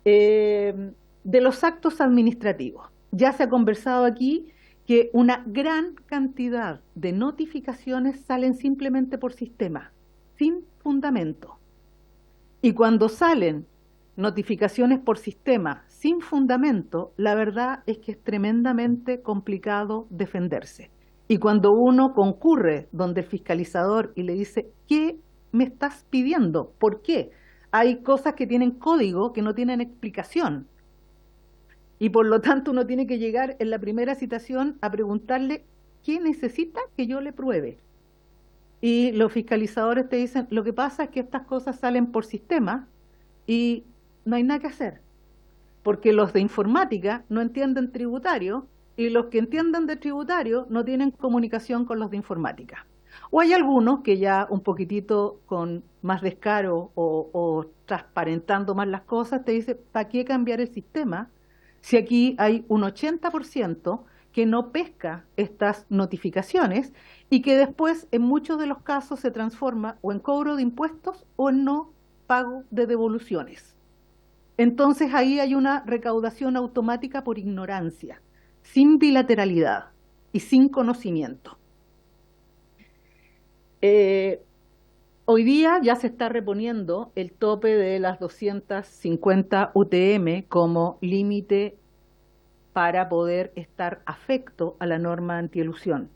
de los actos administrativos. Ya se ha conversado aquí que una gran cantidad de notificaciones salen simplemente por sistema, sin fundamento. Y cuando salen notificaciones por sistema sin fundamento, la verdad es que es tremendamente complicado defenderse. Y cuando uno concurre donde el fiscalizador y le dice, ¿qué me estás pidiendo? ¿Por qué? Hay cosas que tienen código que no tienen explicación. Y por lo tanto uno tiene que llegar en la primera citación a preguntarle, ¿qué necesita que yo le pruebe? Y los fiscalizadores te dicen, lo que pasa es que estas cosas salen por sistema y no hay nada que hacer, porque los de informática no entienden tributario y los que entienden de tributario no tienen comunicación con los de informática. O hay algunos que ya un poquitito con más descaro o transparentando más las cosas te dicen, ¿para qué cambiar el sistema Si aquí hay un 80% que no pesca estas notificaciones y que después en muchos de los casos se transforma o en cobro de impuestos o en no pago de devoluciones. Entonces ahí hay una recaudación automática por ignorancia, sin bilateralidad y sin conocimiento. Hoy día ya se está reponiendo el tope de las 250 UTM como límite para poder estar afecto a la norma antielusión.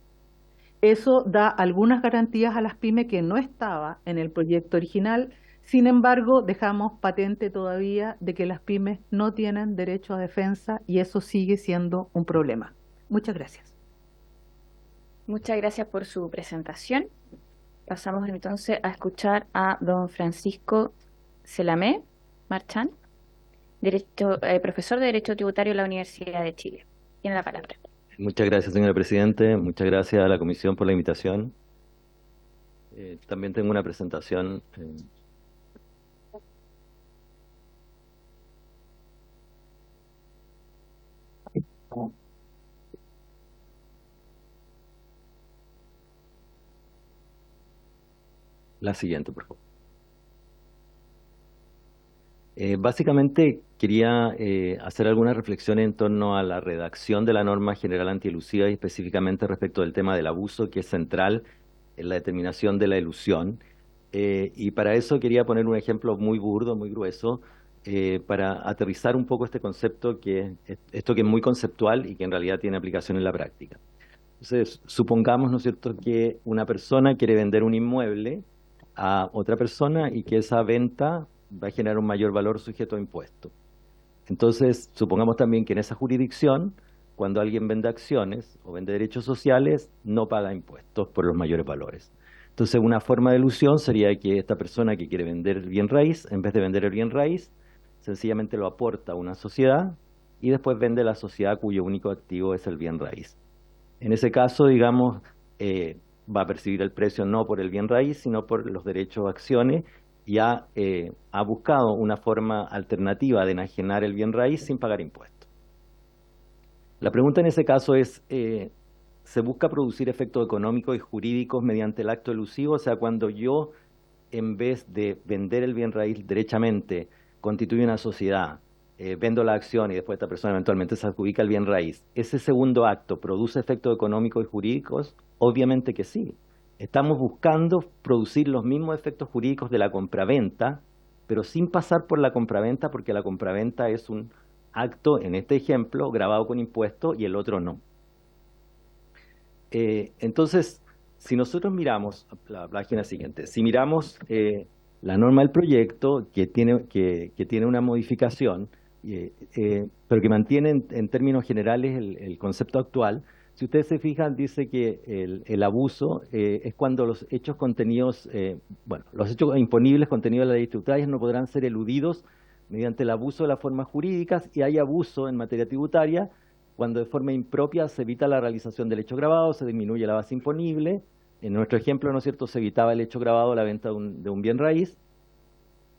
Eso da algunas garantías a las pymes que no estaba en el proyecto original. Sin embargo, dejamos patente todavía de que las pymes no tienen derecho a defensa y eso sigue siendo un problema. Muchas gracias. Muchas gracias por su presentación. Pasamos entonces a escuchar a don Francisco Celamé Marchán, profesor de Derecho Tributario en la Universidad de Chile. Tiene la palabra. Muchas gracias, señora Presidente. Muchas gracias a la Comisión por la invitación. También tengo una presentación. La siguiente, por favor. Básicamente quería hacer alguna reflexión en torno a la redacción de la norma general antielusiva y específicamente respecto del tema del abuso, que es central en la determinación de la elusión. Y para eso quería poner un ejemplo muy burdo, muy grueso, para aterrizar un poco este concepto, esto que es muy conceptual y que en realidad tiene aplicación en la práctica. Entonces, supongamos, ¿no es cierto?, que una persona quiere vender un inmueble a otra persona y que esa venta va a generar un mayor valor sujeto a impuesto. Entonces, supongamos también que en esa jurisdicción, cuando alguien vende acciones o vende derechos sociales, no paga impuestos por los mayores valores. Entonces, una forma de elusión sería que esta persona que quiere vender el bien raíz, en vez de vender el bien raíz, sencillamente lo aporta a una sociedad y después vende la sociedad cuyo único activo es el bien raíz. En ese caso, digamos, va a percibir el precio no por el bien raíz, sino por los derechos a acciones, y ha buscado una forma alternativa de enajenar el bien raíz sin pagar impuestos. La pregunta en ese caso es, ¿se busca producir efectos económicos y jurídicos mediante el acto elusivo? O sea, cuando yo, en vez de vender el bien raíz derechamente, constituyo una sociedad, vendo la acción y después esta persona eventualmente se adjudica el bien raíz, ¿ese segundo acto produce efectos económicos y jurídicos? Obviamente que sí. Estamos buscando producir los mismos efectos jurídicos de la compraventa, pero sin pasar por la compraventa, porque la compraventa es un acto, en este ejemplo, grabado con impuestos y el otro no. Entonces, si nosotros miramos la página siguiente, si miramos la norma del proyecto que tiene una modificación, pero que mantiene en términos generales el concepto actual. Si ustedes se fijan, dice que el abuso es cuando los hechos contenidos, los hechos imponibles contenidos de la ley tributaria no podrán ser eludidos mediante el abuso de las formas jurídicas, y hay abuso en materia tributaria cuando de forma impropia se evita la realización del hecho grabado, se disminuye la base imponible. En nuestro ejemplo, ¿no es cierto?, se evitaba el hecho grabado, la venta de un bien raíz,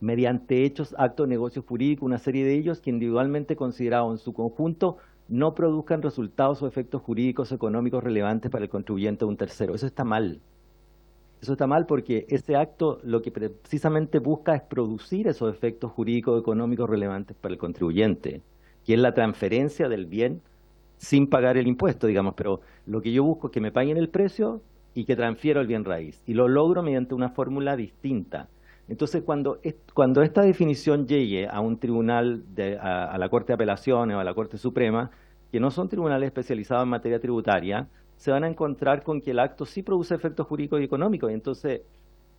mediante hechos, actos, negocios jurídicos, una serie de ellos que individualmente considerados en su conjunto no produzcan resultados o efectos jurídicos o económicos relevantes para el contribuyente o un tercero. Eso está mal. Eso está mal porque ese acto lo que precisamente busca es producir esos efectos jurídicos o económicos relevantes para el contribuyente, que es la transferencia del bien sin pagar el impuesto, digamos. Pero lo que yo busco es que me paguen el precio y que transfiero el bien raíz. Y lo logro mediante una fórmula distinta. Entonces, cuando esta definición llegue a un tribunal, a la Corte de Apelaciones o a la Corte Suprema, que no son tribunales especializados en materia tributaria, se van a encontrar con que el acto sí produce efectos jurídicos y económicos. Y entonces,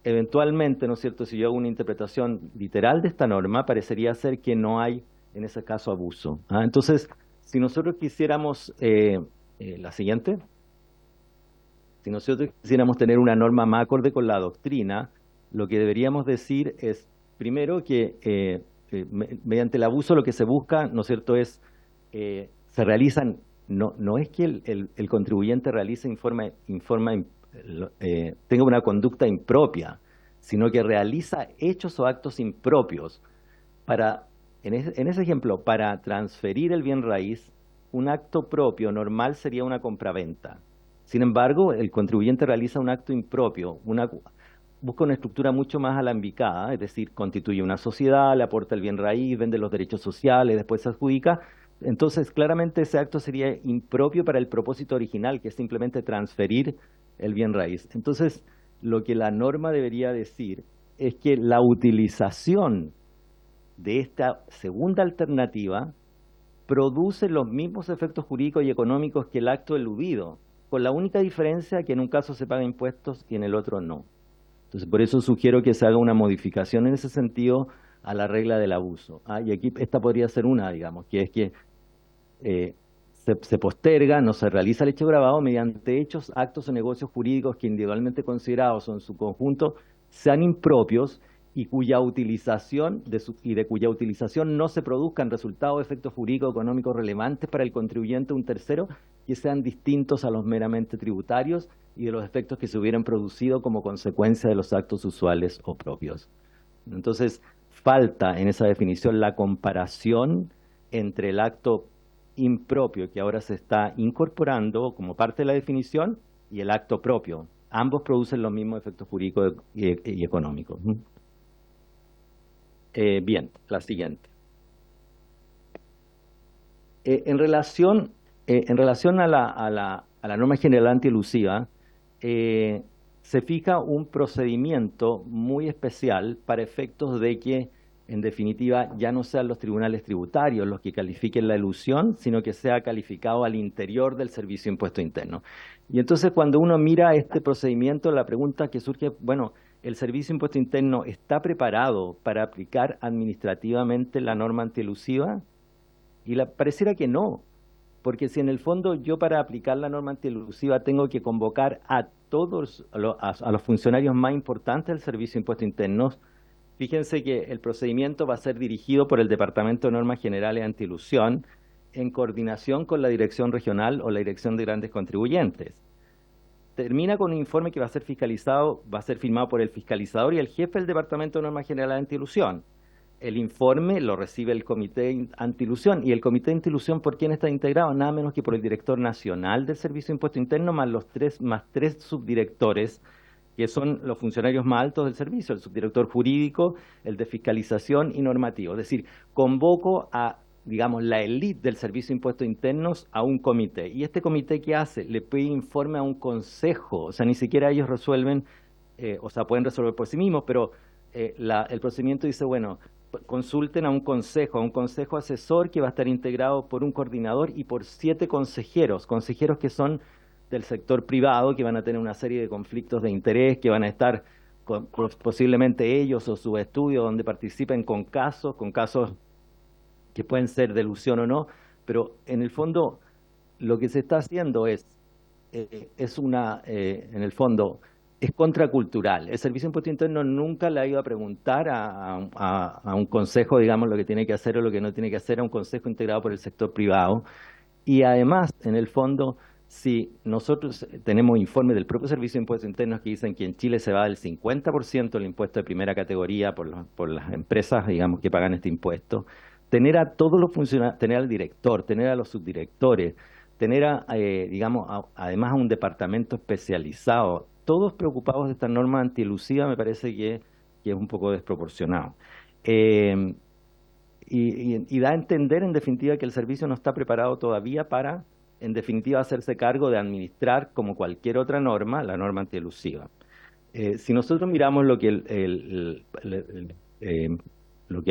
eventualmente, ¿no es cierto?, si yo hago una interpretación literal de esta norma, parecería ser que no hay, en ese caso, abuso. Entonces, si nosotros quisiéramos, la siguiente, si nosotros quisiéramos tener una norma más acorde con la doctrina, lo que deberíamos decir es, primero, que mediante el abuso lo que se busca, ¿no es cierto?, es, se realizan, no es que el contribuyente realice tenga una conducta impropia, sino que realiza hechos o actos impropios para en ese ejemplo, para transferir el bien raíz, un acto propio normal sería una compraventa. Sin embargo, el contribuyente realiza un acto impropio, busca una estructura mucho más alambicada, es decir, constituye una sociedad, le aporta el bien raíz, vende los derechos sociales, después se adjudica. Entonces, claramente ese acto sería impropio para el propósito original, que es simplemente transferir el bien raíz. Entonces, lo que la norma debería decir es que la utilización de esta segunda alternativa produce los mismos efectos jurídicos y económicos que el acto eludido, con la única diferencia que en un caso se paga impuestos y en el otro no. Entonces, por eso sugiero que se haga una modificación en ese sentido a la regla del abuso. Y aquí esta podría ser una, digamos, que es que se posterga, no se realiza el hecho grabado mediante hechos, actos o negocios jurídicos que individualmente considerados o en su conjunto sean impropios y cuya utilización de cuya utilización no se produzcan resultados o efectos jurídicos económicos relevantes para el contribuyente o un tercero que sean distintos a los meramente tributarios y de los efectos que se hubieran producido como consecuencia de los actos usuales o propios. Entonces, falta en esa definición la comparación entre el acto impropio que ahora se está incorporando como parte de la definición y el acto propio. Ambos producen los mismos efectos jurídicos y económicos. Bien, la siguiente. En relación a la norma general antielusiva, se fija un procedimiento muy especial para efectos de que, en definitiva, ya no sean los tribunales tributarios los que califiquen la elusión, sino que sea calificado al interior del Servicio de Impuesto Interno. Y entonces, cuando uno mira este procedimiento, la pregunta que surge, bueno, ¿el Servicio de Impuesto Interno está preparado para aplicar administrativamente la norma antielusiva? Y pareciera que no, porque si en el fondo yo para aplicar la norma antielusiva tengo que convocar a todos, a los funcionarios más importantes del Servicio de Impuesto Interno, fíjense que el procedimiento va a ser dirigido por el Departamento de Normas Generales Antielusión en coordinación con la Dirección Regional o la Dirección de Grandes Contribuyentes. Termina con un informe que va a ser fiscalizado, va a ser firmado por el fiscalizador y el jefe del Departamento de Normas Generales Antielusión. El informe lo recibe el Comité Antielusión. ¿Y el Comité Antielusión por quién está integrado? Nada menos que por el Director Nacional del Servicio de Impuesto Interno más tres subdirectores, que son los funcionarios más altos del servicio, el subdirector jurídico, el de fiscalización y normativo. Es decir, convoco a, digamos, la élite del Servicio de Impuestos Internos a un comité. ¿Y este comité qué hace? Le pide informe a un consejo. O sea, ni siquiera ellos resuelven, o sea, pueden resolver por sí mismos, pero el procedimiento dice, bueno, consulten a un consejo asesor que va a estar integrado por un coordinador y por 7 consejeros que son del sector privado, que van a tener una serie de conflictos de interés, que van a estar posiblemente ellos o su estudio donde participen con casos que pueden ser de elusión o no, pero en el fondo lo que se está haciendo es contracultural. El Servicio de Impuesto Interno nunca le ha ido a preguntar a un consejo, digamos, lo que tiene que hacer o lo que no tiene que hacer, a un consejo integrado por el sector privado. Y además, en el fondo, si nosotros tenemos informes del propio Servicio de Impuestos Internos que dicen que en Chile se va del 50% del impuesto de primera categoría por las empresas, digamos, que pagan este impuesto, tener a todos los funcionarios, tener al director, tener a los subdirectores, tener además a un departamento especializado, todos preocupados de esta norma antielusiva, me parece que es un poco desproporcionado. Y da a entender, en definitiva, que el servicio no está preparado todavía para, en definitiva, hacerse cargo de administrar, como cualquier otra norma, la norma antielusiva. Si nosotros miramos lo que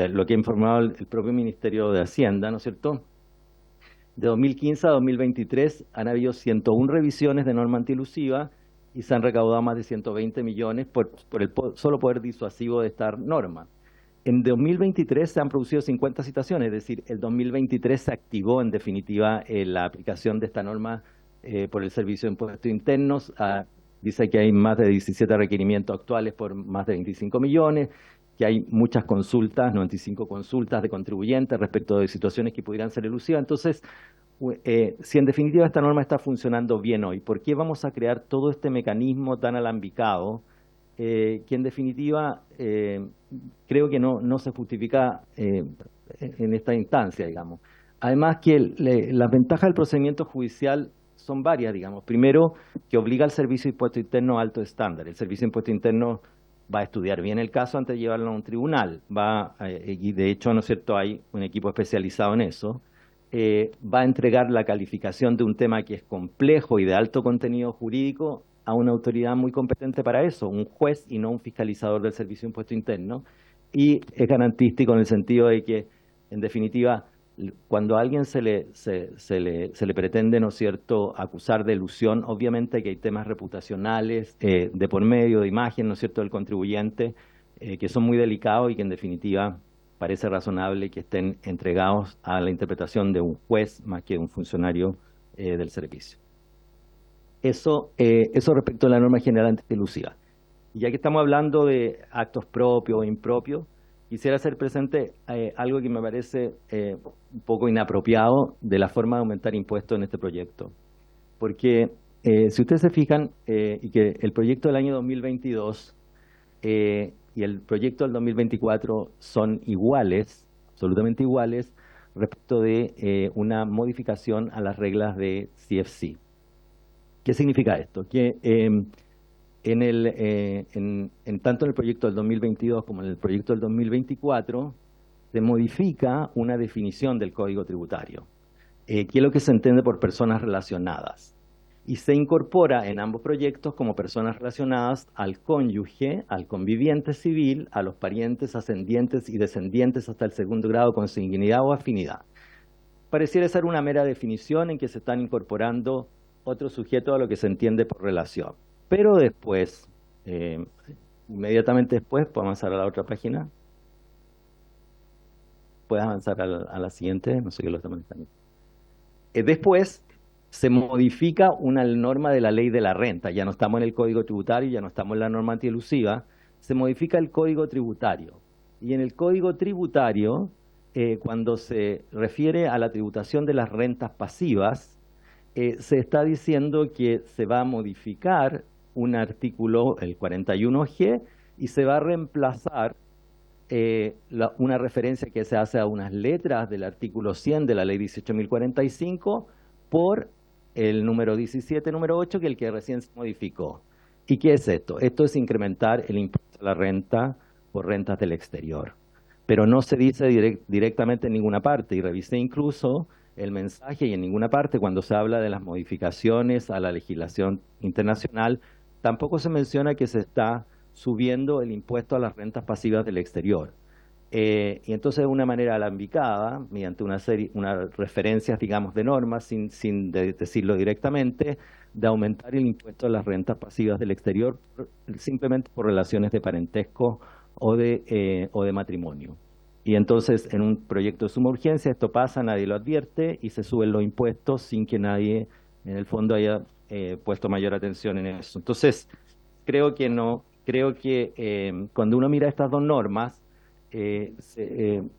ha informado el propio Ministerio de Hacienda, ¿no es cierto? De 2015 a 2023 han habido 101 revisiones de norma antielusiva y se han recaudado más de 120 millones por el solo poder disuasivo de esta norma. En 2023 se han producido 50 citaciones, es decir, el 2023 se activó en definitiva la aplicación de esta norma por el Servicio de Impuestos Internos. Dice que hay más de 17 requerimientos actuales por más de 25 millones, que hay muchas consultas, 95 consultas de contribuyentes respecto de situaciones que pudieran ser elusivas. Entonces, si en definitiva esta norma está funcionando bien hoy, ¿por qué vamos a crear todo este mecanismo tan alambicado que en definitiva creo que no se justifica en esta instancia, digamos. Además que las ventajas del procedimiento judicial son varias, digamos. Primero, que obliga al Servicio de Impuesto Interno a alto estándar. El Servicio de Impuesto Interno va a estudiar bien el caso antes de llevarlo a un tribunal. Y de hecho, ¿no es cierto?, hay un equipo especializado en eso. Va a entregar la calificación de un tema que es complejo y de alto contenido jurídico a una autoridad muy competente para eso, un juez y no un fiscalizador del Servicio de Impuesto Interno. Y es garantístico en el sentido de que, en definitiva, cuando a alguien se le pretende, ¿no es cierto?, acusar de elusión, obviamente que hay temas reputacionales de por medio, de imagen, ¿no es cierto?, del contribuyente, que son muy delicados y que en definitiva parece razonable que estén entregados a la interpretación de un juez más que de un funcionario del servicio. Eso respecto a la norma general antielusiva. Y ya que estamos hablando de actos propios o impropios, quisiera hacer presente algo que me parece un poco inapropiado de la forma de aumentar impuestos en este proyecto. Porque si ustedes se fijan, y que el proyecto del año 2022 y el proyecto del 2024 son iguales, absolutamente iguales, respecto de una modificación a las reglas de CFC. ¿Qué significa esto? Que tanto en el proyecto del 2022 como en el proyecto del 2024 se modifica una definición del Código Tributario, que es lo que se entiende por personas relacionadas. Y se incorpora en ambos proyectos como personas relacionadas al cónyuge, al conviviente civil, a los parientes, ascendientes y descendientes hasta el segundo grado con consanguinidad o afinidad. Pareciera ser una mera definición en que se están incorporando otros sujetos a lo que se entiende por relación. Pero después, inmediatamente después, ¿puedo avanzar a la otra página? ¿Puedes avanzar a la siguiente? No sé qué lo está manejando. Después se modifica una norma de la ley de la renta. Ya no estamos en el Código Tributario, ya no estamos en la norma antielusiva. Se modifica el Código Tributario. Y en el Código Tributario, cuando se refiere a la tributación de las rentas pasivas, se está diciendo que se va a modificar un artículo, el 41G, y se va a reemplazar una referencia que se hace a unas letras del artículo 100 de la ley 18.045 por el número 17, número 8, que es el que recién se modificó. ¿Y qué es esto? Esto es incrementar el impuesto a la renta por rentas del exterior. Pero no se dice directamente en ninguna parte, y revisé incluso el mensaje y en ninguna parte cuando se habla de las modificaciones a la legislación internacional, tampoco se menciona que se está subiendo el impuesto a las rentas pasivas del exterior. Y entonces de una manera alambicada, mediante unas referencias, digamos, de normas, sin decirlo directamente, de aumentar el impuesto a las rentas pasivas del exterior simplemente por relaciones de parentesco o de matrimonio. Y entonces en un proyecto de suma urgencia esto pasa, nadie lo advierte y se suben los impuestos sin que nadie en el fondo haya puesto mayor atención en eso. Entonces creo que cuando uno mira estas dos normas,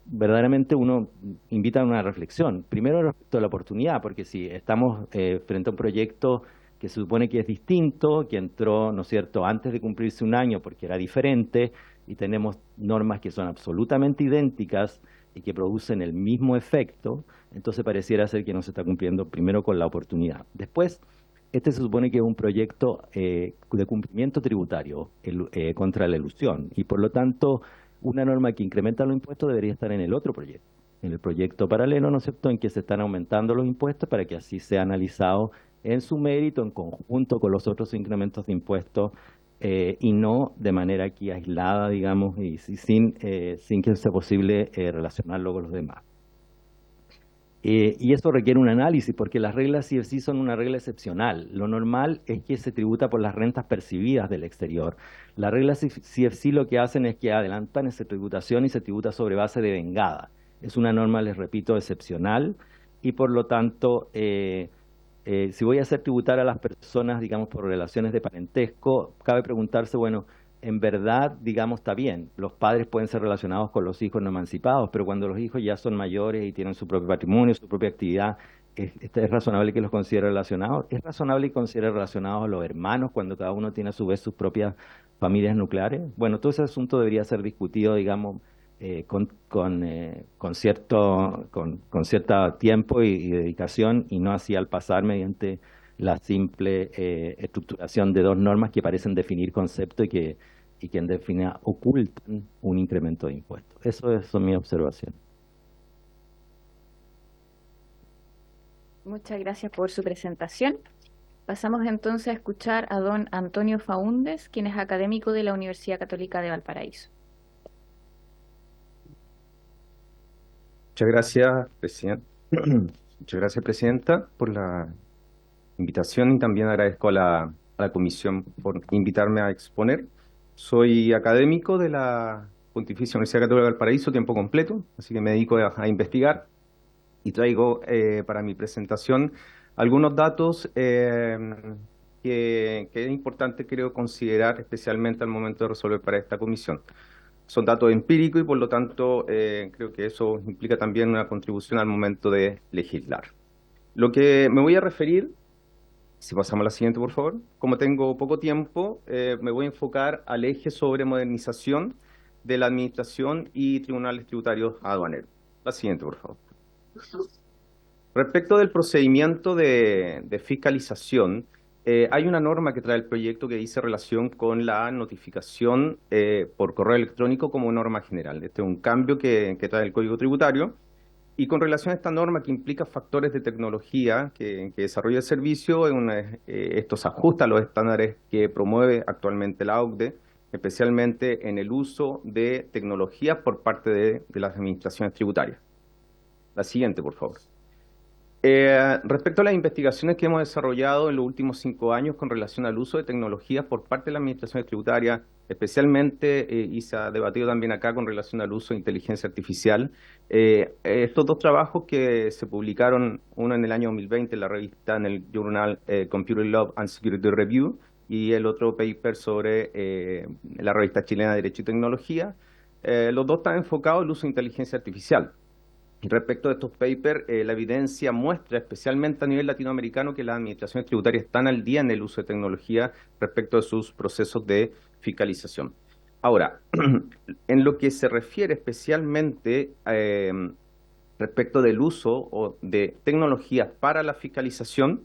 verdaderamente uno invita a una reflexión. Primero respecto a la oportunidad, porque si estamos frente a un proyecto que se supone que es distinto, que entró, ¿no es cierto?, antes de cumplirse un año porque era diferente, y tenemos normas que son absolutamente idénticas y que producen el mismo efecto, entonces pareciera ser que no se está cumpliendo primero con la oportunidad. Después, este se supone que es un proyecto de cumplimiento tributario contra la elusión, y por lo tanto una norma que incrementa los impuestos debería estar en el otro proyecto, en el proyecto paralelo, ¿no es cierto?, en que se están aumentando los impuestos para que así sea analizado en su mérito, en conjunto con los otros incrementos de impuestos, y no de manera aquí aislada, digamos, y sin que sea posible relacionarlo con los demás. Y eso requiere un análisis, porque las reglas CFC son una regla excepcional. Lo normal es que se tributa por las rentas percibidas del exterior. Las reglas CFC lo que hacen es que adelantan esa tributación y se tributa sobre base de vengada. Es una norma, les repito, excepcional, y por lo tanto si voy a hacer tributar a las personas, digamos, por relaciones de parentesco, cabe preguntarse, bueno, en verdad, digamos, está bien, los padres pueden ser relacionados con los hijos no emancipados, pero cuando los hijos ya son mayores y tienen su propio patrimonio, su propia actividad, ¿es razonable que los considere relacionados? ¿Es razonable que considere relacionados a los hermanos cuando cada uno tiene a su vez sus propias familias nucleares? Bueno, todo ese asunto debería ser discutido, digamos, con cierto tiempo y dedicación, y no así al pasar mediante la simple estructuración de dos normas que parecen definir conceptos y que en definitiva ocultan un incremento de impuestos. Eso es mi observación. Muchas gracias por su presentación. Pasamos entonces a escuchar a don Antonio Faúndez, quien es académico de la Universidad Católica de Valparaíso. Muchas gracias, Muchas gracias, Presidenta, por la invitación, y también agradezco a la Comisión por invitarme a exponer. Soy académico de la Pontificia Universidad Católica de Valparaíso, tiempo completo, así que me dedico a investigar, y traigo para mi presentación algunos datos que es importante, creo, considerar especialmente al momento de resolver para esta comisión. Son datos empíricos y por lo tanto creo que eso implica también una contribución al momento de legislar. Lo que me voy a referir, si pasamos a la siguiente por favor, como tengo poco tiempo, me voy a enfocar al eje sobre modernización de la administración y tribunales tributarios aduaneros. La siguiente por favor. Respecto del procedimiento de fiscalización, hay una norma que trae el proyecto que dice relación con la notificación por correo electrónico como norma general. Este es un cambio que trae el Código Tributario, y con relación a esta norma que implica factores de tecnología que desarrolla el servicio, esto se ajusta a los estándares que promueve actualmente la OCDE, especialmente en el uso de tecnologías por parte de las administraciones tributarias. La siguiente, por favor. Respecto a las investigaciones que hemos desarrollado en los últimos 5 años con relación al uso de tecnologías por parte de las administraciones tributarias, especialmente, y se ha debatido también acá con relación al uso de inteligencia artificial, estos dos trabajos que se publicaron, uno en el año 2020 en la revista, en el Journal Computer Law and Security Review, y el otro paper sobre la revista chilena de Derecho y Tecnología, los dos están enfocados al uso de inteligencia artificial. Y respecto de estos papers, la evidencia muestra, especialmente a nivel latinoamericano, que las administraciones tributarias están al día en el uso de tecnología respecto de sus procesos de fiscalización. Ahora, en lo que se refiere especialmente respecto del uso de tecnologías para la fiscalización,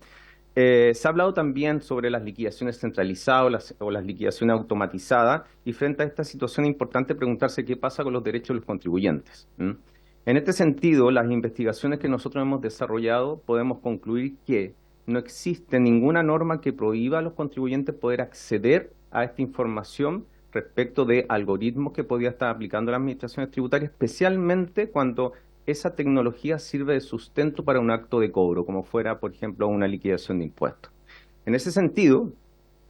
se ha hablado también sobre las liquidaciones centralizadas o las liquidaciones automatizadas, y frente a esta situación es importante preguntarse qué pasa con los derechos de los contribuyentes. En este sentido, las investigaciones que nosotros hemos desarrollado, podemos concluir que no existe ninguna norma que prohíba a los contribuyentes poder acceder a esta información respecto de algoritmos que podía estar aplicando las administraciones tributarias, especialmente cuando esa tecnología sirve de sustento para un acto de cobro, como fuera, por ejemplo, una liquidación de impuestos. En ese sentido,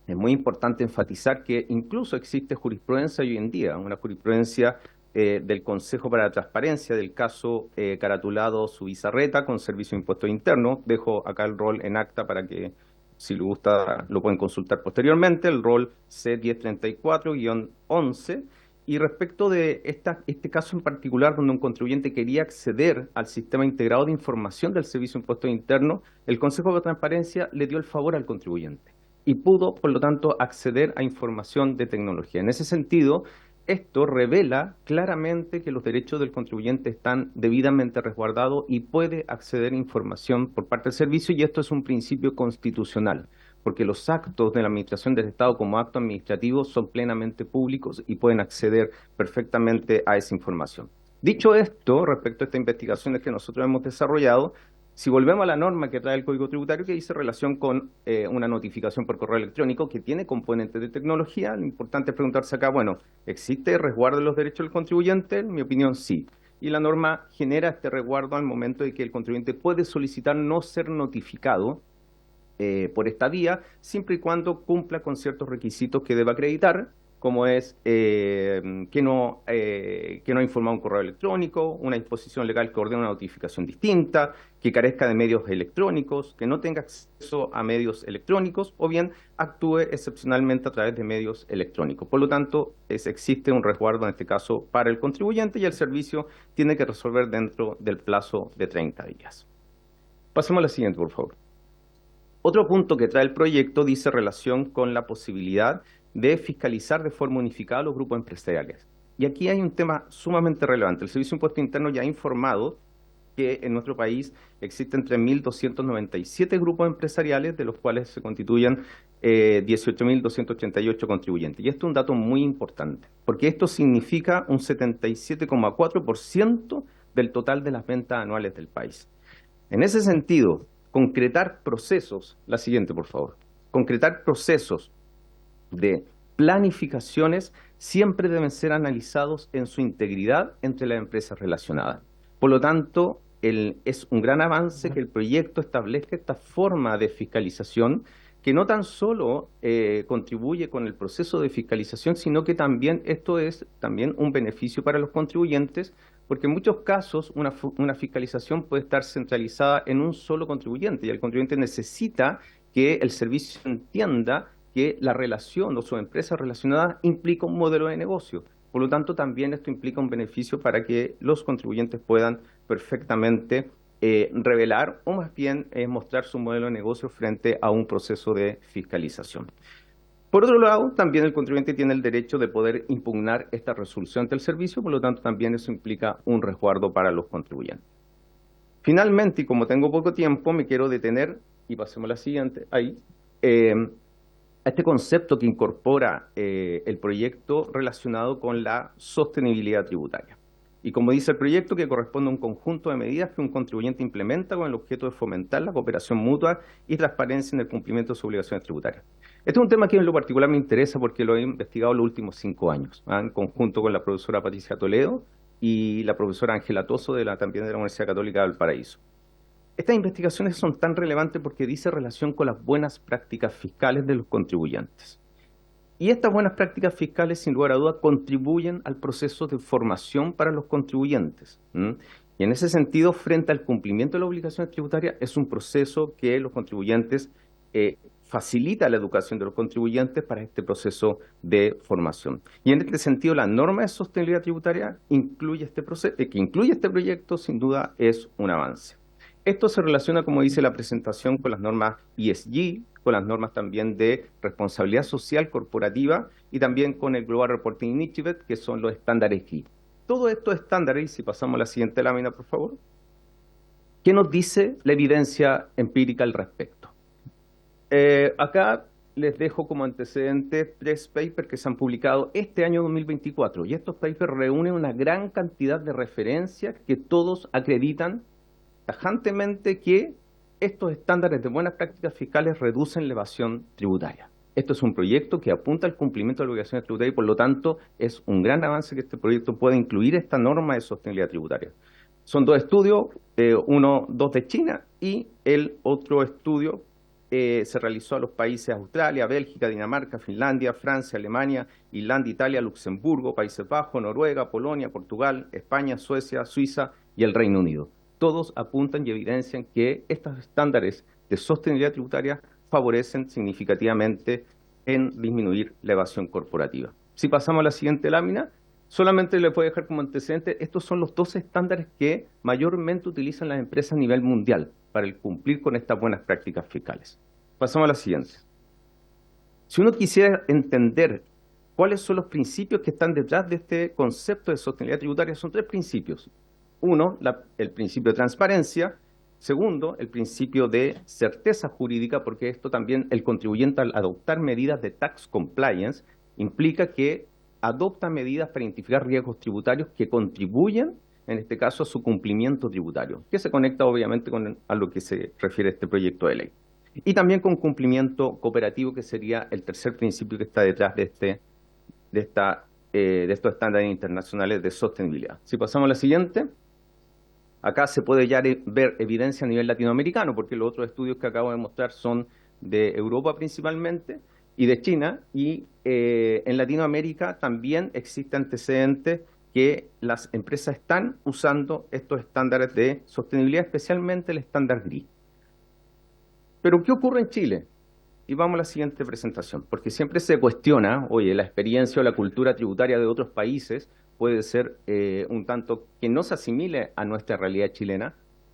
es muy importante enfatizar que incluso existe jurisprudencia hoy en día, una jurisprudencia del Consejo para la Transparencia, del caso caratulado Subizarreta con Servicio de Impuestos Internos. Dejo acá el rol en acta para que, si les gusta, lo pueden consultar posteriormente, el rol C1034-11. Y respecto de este caso en particular, donde un contribuyente quería acceder al sistema integrado de información del Servicio de Impuestos Internos, el Consejo de Transparencia le dio el favor al contribuyente y pudo, por lo tanto, acceder a información de tecnología. En ese sentido, esto revela claramente que los derechos del contribuyente están debidamente resguardados y puede acceder a información por parte del servicio, y esto es un principio constitucional, porque los actos de la administración del Estado como actos administrativos son plenamente públicos y pueden acceder perfectamente a esa información. Dicho esto, respecto a estas investigaciones que nosotros hemos desarrollado, si volvemos a la norma que trae el Código Tributario, que dice relación con una notificación por correo electrónico que tiene componentes de tecnología, lo importante es preguntarse acá, bueno, ¿existe resguardo de los derechos del contribuyente? En mi opinión, sí. Y la norma genera este resguardo al momento de que el contribuyente puede solicitar no ser notificado por esta vía, siempre y cuando cumpla con ciertos requisitos que deba acreditar, como es que no ha informado un correo electrónico, una disposición legal que ordene una notificación distinta, que carezca de medios electrónicos, que no tenga acceso a medios electrónicos, o bien actúe excepcionalmente a través de medios electrónicos. Por lo tanto, existe un resguardo en este caso para el contribuyente, y el servicio tiene que resolver dentro del plazo de 30 días. Pasemos a la siguiente, por favor. Otro punto que trae el proyecto dice relación con la posibilidad de fiscalizar de forma unificada los grupos empresariales. Y aquí hay un tema sumamente relevante. El Servicio de Impuesto Interno ya ha informado que en nuestro país existen 3.297 grupos empresariales, de los cuales se constituyen 18.288 contribuyentes. Y esto es un dato muy importante, porque esto significa un 77,4% del total de las ventas anuales del país. En ese sentido, concretar procesos, la siguiente por favor, concretar procesos de planificaciones siempre deben ser analizados en su integridad entre las empresas relacionadas. Por lo tanto, es un gran avance que el proyecto establezca esta forma de fiscalización que no tan solo contribuye con el proceso de fiscalización, sino que también esto es también un beneficio para los contribuyentes, porque en muchos casos una fiscalización puede estar centralizada en un solo contribuyente y el contribuyente necesita que el servicio entienda que la relación o su empresa relacionada implica un modelo de negocio. Por lo tanto, también esto implica un beneficio para que los contribuyentes puedan perfectamente revelar o más bien mostrar su modelo de negocio frente a un proceso de fiscalización. Por otro lado, también el contribuyente tiene el derecho de poder impugnar esta resolución ante el servicio, por lo tanto también eso implica un resguardo para los contribuyentes. Finalmente, y como tengo poco tiempo, me quiero detener, y pasemos a la siguiente, ahí, a este concepto que incorpora el proyecto relacionado con la sostenibilidad tributaria. Y como dice el proyecto, que corresponde a un conjunto de medidas que un contribuyente implementa con el objeto de fomentar la cooperación mutua y transparencia en el cumplimiento de sus obligaciones tributarias. Este es un tema que en lo particular me interesa porque lo he investigado los últimos 5 años, en conjunto con la profesora Patricia Toledo y la profesora Ángela Toso también de la Universidad Católica de Valparaíso. Estas investigaciones son tan relevantes porque dice relación con las buenas prácticas fiscales de los contribuyentes. Y estas buenas prácticas fiscales, sin lugar a dudas, contribuyen al proceso de formación para los contribuyentes. Y en ese sentido, frente al cumplimiento de las obligaciones tributarias, es un proceso que los contribuyentes facilita la educación de los contribuyentes para este proceso de formación. Y en este sentido, la norma de sostenibilidad tributaria que incluye este proyecto, sin duda, es un avance. Esto se relaciona, como dice la presentación, con las normas ESG, con las normas también de responsabilidad social corporativa y también con el Global Reporting Initiative, que son los estándares GRI. Todos estos estándares, y si pasamos a la siguiente lámina, por favor, ¿qué nos dice la evidencia empírica al respecto? Acá les dejo como antecedentes 3 papers que se han publicado este año 2024, y estos papers reúnen una gran cantidad de referencias que todos acreditan tajantemente que estos estándares de buenas prácticas fiscales reducen la evasión tributaria. Esto es un proyecto que apunta al cumplimiento de las obligaciones tributarias y por lo tanto es un gran avance que este proyecto pueda incluir esta norma de sostenibilidad tributaria. Son 2 estudios, dos de China y el otro estudio se realizó a los países Australia, Bélgica, Dinamarca, Finlandia, Francia, Alemania, Irlanda, Italia, Luxemburgo, Países Bajos, Noruega, Polonia, Portugal, España, Suecia, Suiza y el Reino Unido. Todos apuntan y evidencian que estos estándares de sostenibilidad tributaria favorecen significativamente en disminuir la evasión corporativa. Si pasamos a la siguiente lámina, solamente les voy a dejar como antecedente, estos son los 12 estándares que mayormente utilizan las empresas a nivel mundial para el cumplir con estas buenas prácticas fiscales. Pasamos a la siguiente. Si uno quisiera entender cuáles son los principios que están detrás de este concepto de sostenibilidad tributaria, son 3 principios. Uno, el principio de transparencia. Segundo, el principio de certeza jurídica, porque esto también, el contribuyente al adoptar medidas de tax compliance, implica que adopta medidas para identificar riesgos tributarios que contribuyen, en este caso, a su cumplimiento tributario, que se conecta obviamente a lo que se refiere a este proyecto de ley. Y también con cumplimiento cooperativo, que sería el tercer principio que está detrás de estos estándares internacionales de sostenibilidad. Si pasamos a la siguiente. Acá se puede ya ver evidencia a nivel latinoamericano, porque los otros estudios que acabo de mostrar son de Europa principalmente y de China, y en Latinoamérica también existe antecedentes que las empresas están usando estos estándares de sostenibilidad, especialmente el estándar GRI. Pero ¿qué ocurre en Chile? Y vamos a la siguiente presentación, porque siempre se cuestiona, oye, la experiencia o la cultura tributaria de otros países puede ser un tanto que no se asimile a nuestra realidad chilena,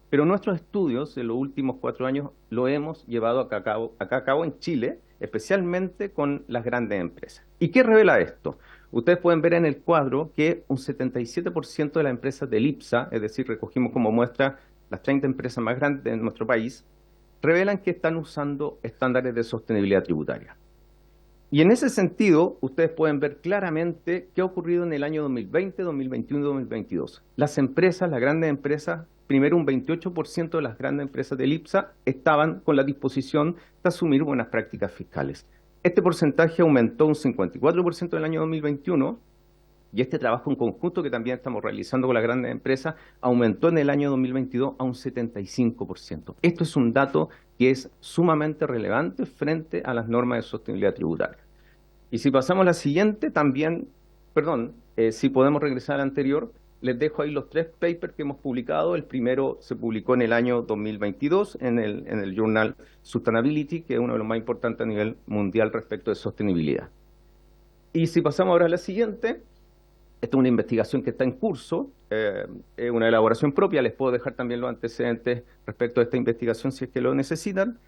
pero nuestros estudios de los últimos 4 años lo hemos llevado acá a cabo en Chile, especialmente con las grandes empresas. ¿Y qué revela esto? ustedes pueden ver en el cuadro que un 77% de las empresas del IPSA, es decir, recogimos como muestra las 30 empresas más grandes de nuestro país, revelan que están usando estándares de sostenibilidad tributaria. Y en ese sentido, ustedes pueden ver claramente qué ha ocurrido en el año 2020, 2021 y 2022. Las empresas, las grandes empresas, primero un 28% de las grandes empresas del IPSA estaban con la disposición de asumir buenas prácticas fiscales. Este porcentaje aumentó un 54% en el año 2021 y este trabajo en conjunto que también estamos realizando con las grandes empresas aumentó en el año 2022 a un 75%. Esto es un dato que es sumamente relevante frente a las normas de sostenibilidad tributaria. Y si pasamos a la siguiente, también, si podemos regresar al anterior, les dejo ahí los 3 papers que hemos publicado. El primero se publicó en el año 2022 en el Journal Sustainability, que es uno de los más importantes a nivel mundial respecto de sostenibilidad. Y si pasamos ahora a la siguiente, esta es una investigación que está en curso, es una elaboración propia, les puedo dejar también los antecedentes respecto a esta investigación si es que lo necesitan.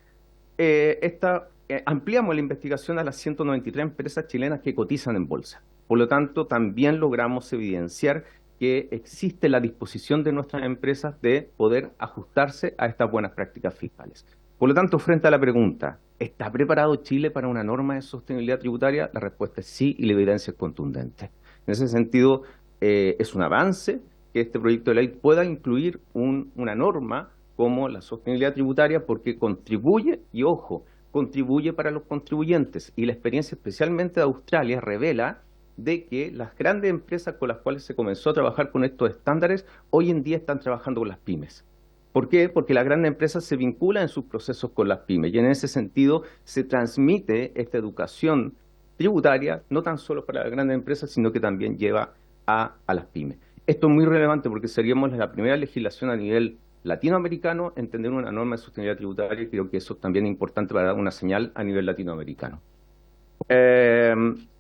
Ampliamos la investigación a las 193 empresas chilenas que cotizan en bolsa. Por lo tanto, también logramos evidenciar que existe la disposición de nuestras empresas de poder ajustarse a estas buenas prácticas fiscales. Por lo tanto, frente a la pregunta, ¿está preparado Chile para una norma de sostenibilidad tributaria? La respuesta es sí y la evidencia es contundente. En ese sentido, es un avance que este proyecto de ley pueda incluir una norma como la sostenibilidad tributaria porque contribuye, y ojo, contribuye para los contribuyentes. Y la experiencia especialmente de Australia revela de que las grandes empresas con las cuales se comenzó a trabajar con estos estándares, hoy en día están trabajando con las pymes. ¿Por qué? Porque las grandes empresas se vinculan en sus procesos con las pymes y en ese sentido se transmite esta educación tributaria, no tan solo para las grandes empresas, sino que también lleva a las pymes. Esto es muy relevante porque seríamos la primera legislación a nivel latinoamericano en tener una norma de sostenibilidad tributaria y creo que eso también es importante para dar una señal a nivel latinoamericano.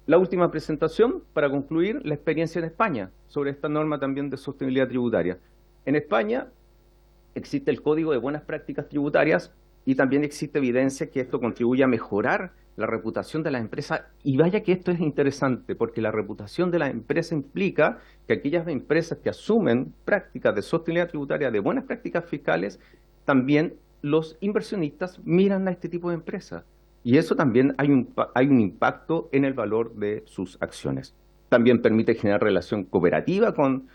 La última presentación, para concluir, la experiencia en España sobre esta norma también de sostenibilidad tributaria. En España existe el Código de Buenas Prácticas Tributarias y también existe evidencia que esto contribuye a mejorar la reputación de las empresas. Y vaya que esto es interesante, porque la reputación de la empresa implica que aquellas empresas que asumen prácticas de sostenibilidad tributaria, de buenas prácticas fiscales, también los inversionistas miran a este tipo de empresas. Y eso también hay un impacto en el valor de sus acciones. También permite generar relación cooperativa con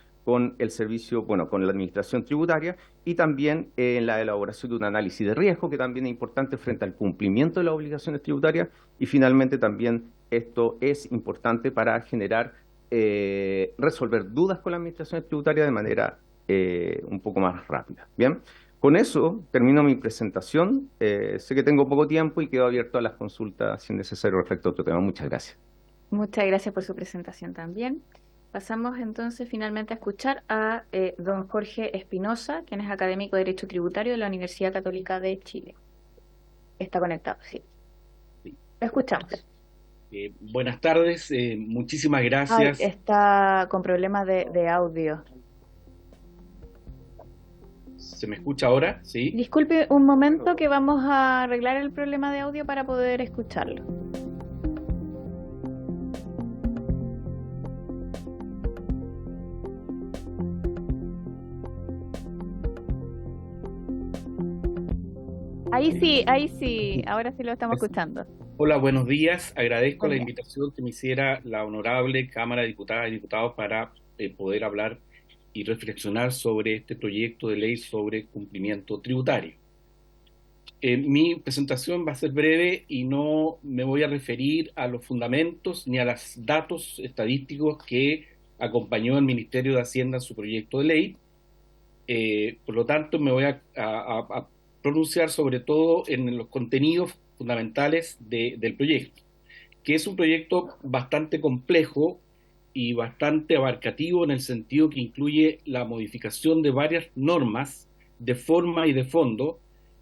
el servicio, con la administración tributaria y también en la elaboración de un análisis de riesgo, que también es importante frente al cumplimiento de las obligaciones tributarias. Y finalmente también esto es importante para generar, resolver dudas con la administración tributaria de manera un poco más rápida. Bien. Con eso termino mi presentación. Sé que tengo poco tiempo y quedo abierto a las consultas si es necesario respecto a otro tema. Muchas gracias. Muchas gracias por su presentación también. Pasamos entonces finalmente a escuchar a don Jorge Espinosa, quien es académico de Derecho Tributario de la Universidad Católica de Chile. Está conectado, sí. Lo escuchamos. Buenas tardes, muchísimas gracias. Ay, está con problemas de audio. ¿Se me escucha ahora? ¿Sí? Disculpe un momento que vamos a arreglar el problema de audio para poder escucharlo. Ahí sí, ahora sí lo estamos escuchando. Hola, buenos días. Agradezco la invitación que me hiciera la honorable Cámara de Diputadas y Diputados para poder hablar y reflexionar sobre este proyecto de ley sobre cumplimiento tributario. Mi presentación va a ser breve y no me voy a referir a los fundamentos ni a los datos estadísticos que acompañó el Ministerio de Hacienda en su proyecto de ley. Por lo tanto, me voy a pronunciar sobre todo en los contenidos fundamentales del proyecto, que es un proyecto bastante complejo y bastante abarcativo en el sentido que incluye la modificación de varias normas de forma y de fondo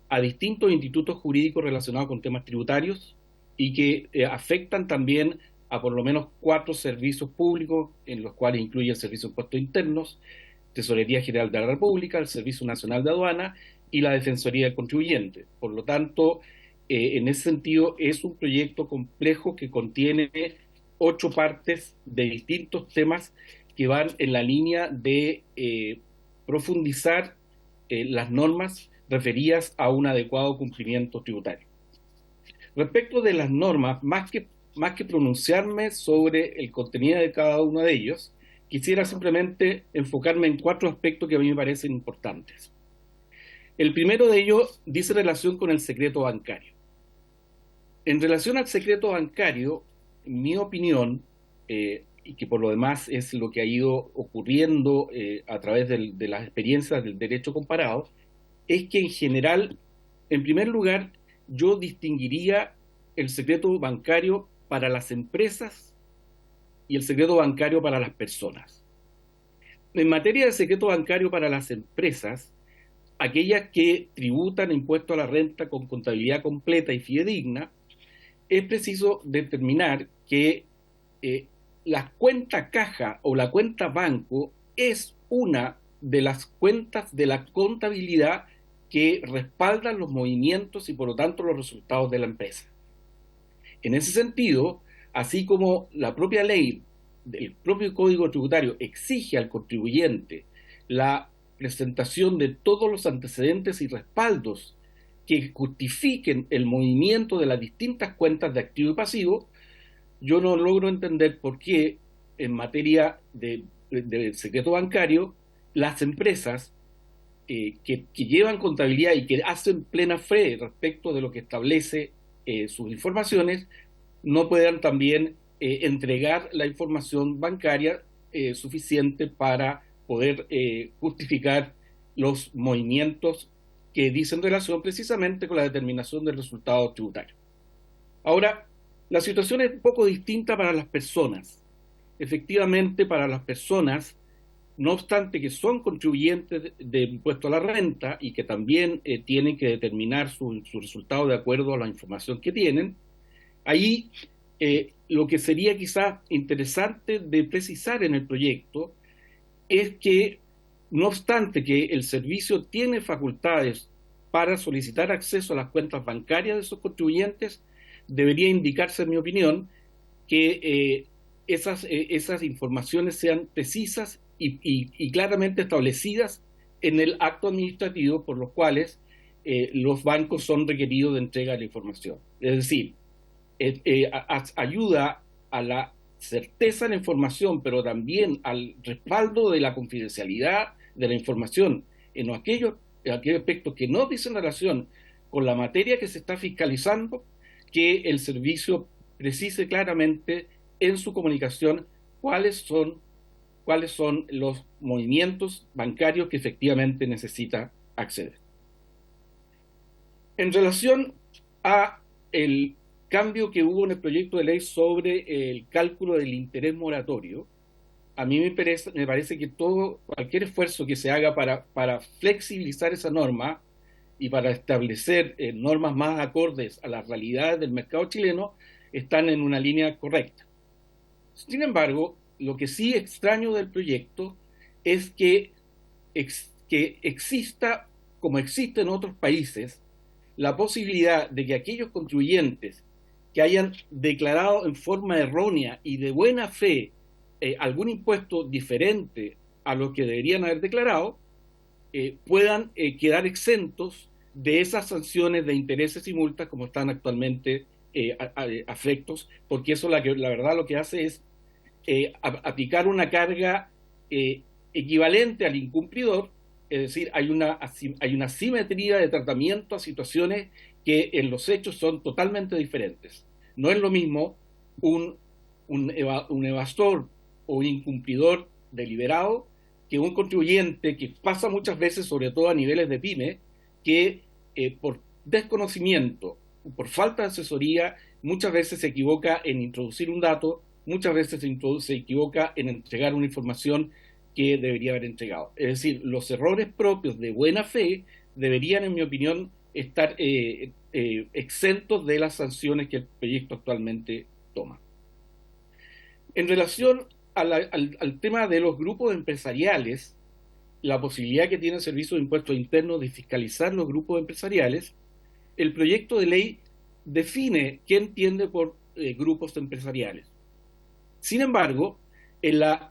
a distintos institutos jurídicos relacionados con temas tributarios y que afectan también a por lo menos 4 servicios públicos, en los cuales incluye el Servicio de Impuestos Internos, Tesorería General de la República, el Servicio Nacional de Aduana y la Defensoría del Contribuyente. Por lo tanto, en ese sentido es un proyecto complejo que contiene 8 partes de distintos temas que van en la línea de profundizar las normas referidas a un adecuado cumplimiento tributario. Respecto de las normas, más que pronunciarme sobre el contenido de cada uno de ellos, quisiera simplemente enfocarme en 4 aspectos que a mí me parecen importantes. El primero de ellos dice relación con el secreto bancario. En relación al secreto bancario, en mi opinión, y que por lo demás es lo que ha ido ocurriendo a través de las experiencias del derecho comparado, es que en general, en primer lugar, yo distinguiría el secreto bancario para las empresas y el secreto bancario para las personas. En materia de secreto bancario para las empresas, aquellas que tributan impuesto a la renta con contabilidad completa y fidedigna, es preciso determinar que la cuenta caja o la cuenta banco es una de las cuentas de la contabilidad que respaldan los movimientos y por lo tanto los resultados de la empresa. En ese sentido, así como la propia ley, el propio Código Tributario exige al contribuyente la presentación de todos los antecedentes y respaldos que justifiquen el movimiento de las distintas cuentas de activo y pasivo, yo no logro entender por qué en materia de secreto bancario las empresas que llevan contabilidad y que hacen plena fe respecto de lo que establece sus informaciones no puedan también entregar la información bancaria suficiente para poder justificar los movimientos que dicen relación precisamente con la determinación del resultado tributario. Ahora, la situación es un poco distinta para las personas. Efectivamente, para las personas, no obstante que son contribuyentes de impuesto a la renta y que también tienen que determinar su resultado de acuerdo a la información que tienen, ahí lo que sería quizás interesante de precisar en el proyecto es que, no obstante que el servicio tiene facultades para solicitar acceso a las cuentas bancarias de esos contribuyentes, debería indicarse, en mi opinión, que esas informaciones sean precisas y claramente establecidas en el acto administrativo por los cuales los bancos son requeridos de entrega de la información. Es decir, ayuda a la certeza de la información, pero también al respaldo de la confidencialidad de la información en aquellos aspectos que no dicen relación con la materia que se está fiscalizando, que el servicio precise claramente en su comunicación cuáles son los movimientos bancarios que efectivamente necesita acceder. En relación a el cambio que hubo en el proyecto de ley sobre el cálculo del interés moratorio, a mí me parece que cualquier esfuerzo que se haga para flexibilizar esa norma y para establecer normas más acordes a las realidades del mercado chileno están en una línea correcta. Sin embargo, lo que sí extraño del proyecto es que exista, como existe en otros países, la posibilidad de que aquellos contribuyentes que hayan declarado en forma errónea y de buena fe algún impuesto diferente a lo que deberían haber declarado, puedan quedar exentos de esas sanciones de intereses y multas como están actualmente afectos, porque eso la verdad lo que hace es aplicar una carga equivalente al incumplidor, es decir, hay una simetría de tratamiento a situaciones que en los hechos son totalmente diferentes. No es lo mismo un evasor o un incumplidor deliberado que un contribuyente que pasa muchas veces, sobre todo a niveles de pyme, que por desconocimiento, por falta de asesoría, muchas veces se equivoca en introducir un dato, muchas veces se equivoca en entregar una información que debería haber entregado. Es decir, los errores propios de buena fe deberían, en mi opinión, estar exentos de las sanciones que el proyecto actualmente toma. En relación al tema de los grupos empresariales, la posibilidad que tiene el Servicio de Impuestos Internos de fiscalizar los grupos empresariales, el proyecto de ley define qué entiende por grupos empresariales. Sin embargo, en la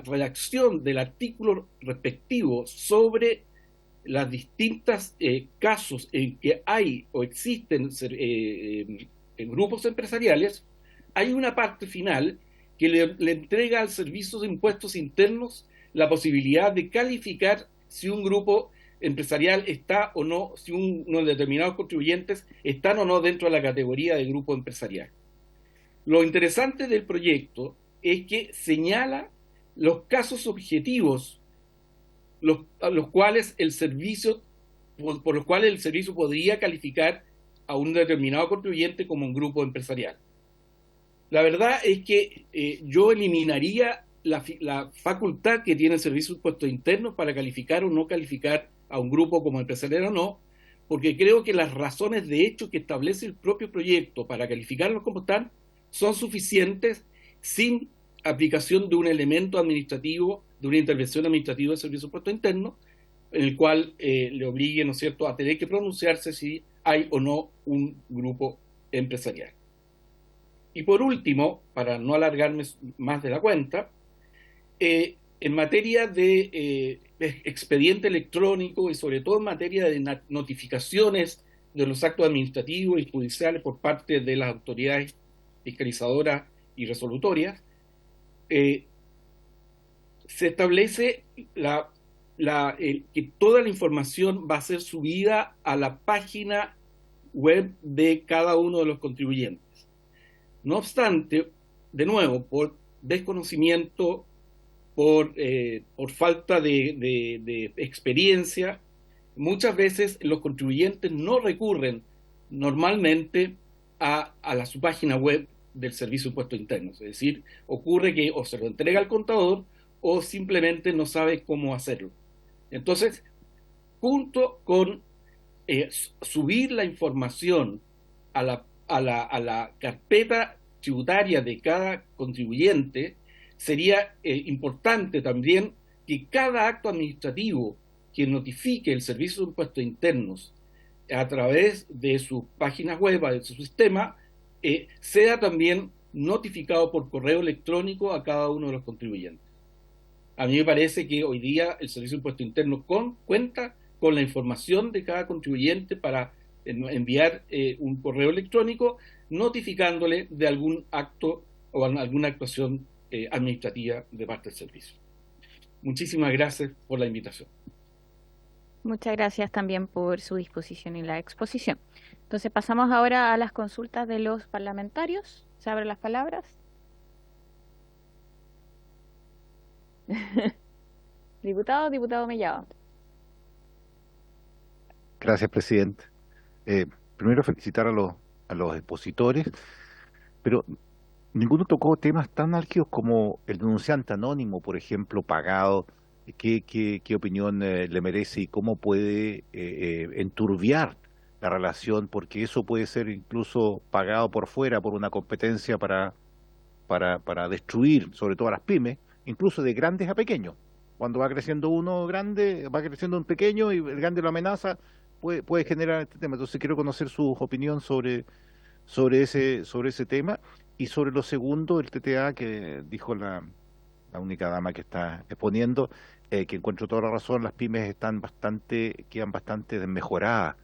redacción del artículo respectivo sobre las distintas casos en que hay o existen grupos empresariales, hay una parte final que le entrega al Servicio de Impuestos Internos la posibilidad de calificar si un grupo empresarial está o no, si unos determinados contribuyentes están o no dentro de la categoría de grupo empresarial. Lo interesante del proyecto es que señala los casos objetivos a los cuales por los cuales el servicio podría calificar a un determinado contribuyente como un grupo empresarial. La verdad es que yo eliminaría la facultad que tiene el Servicio de Impuestos Internos para calificar o no calificar a un grupo como empresarial o no, porque creo que las razones de hecho que establece el propio proyecto para calificarlos como tal son suficientes sin aplicación de un elemento administrativo, de una intervención administrativa del Servicio de Impuestos Internos, en el cual le obligue, ¿no es cierto?, a tener que pronunciarse si hay o no un grupo empresarial. Y por último, para no alargarme más de la cuenta, en materia de expediente electrónico y sobre todo en materia de notificaciones de los actos administrativos y judiciales por parte de las autoridades fiscalizadoras y resolutorias, se establece que toda la información va a ser subida a la página web de cada uno de los contribuyentes. No obstante, de nuevo, por desconocimiento, por falta de experiencia, muchas veces los contribuyentes no recurren normalmente a su página web del Servicio de Impuestos Internos. Es decir, ocurre que o se lo entrega al contador o simplemente no sabe cómo hacerlo. Entonces, junto con subir la información a la carpeta tributaria de cada contribuyente, sería importante también que cada acto administrativo que notifique el Servicio de Impuestos Internos a través de sus páginas web, de su sistema, sea también notificado por correo electrónico a cada uno de los contribuyentes. A mí me parece que hoy día el Servicio de Impuestos Internos cuenta con la información de cada contribuyente para enviar un correo electrónico notificándole de algún acto o alguna actuación administrativa de parte del servicio. Muchísimas gracias por la invitación. Muchas gracias también por su disposición y la exposición. Entonces pasamos ahora a las consultas de los parlamentarios. Se abren las palabras. Diputado Mellado. Gracias, presidente. Primero felicitar a los expositores, pero ninguno tocó temas tan álgidos como el denunciante anónimo, por ejemplo, pagado. ¿Qué opinión le merece y cómo puede enturbiar la relación? Porque eso puede ser incluso pagado por fuera por una competencia para destruir, sobre todo a las pymes, incluso de grandes a pequeños. Cuando va creciendo uno grande, va creciendo un pequeño y el grande lo amenaza, puede generar este tema. Entonces quiero conocer su opinión sobre ese tema y sobre lo segundo, el TTA que dijo la única dama que está exponiendo, que encuentro toda la razón, las pymes quedan bastante desmejoradas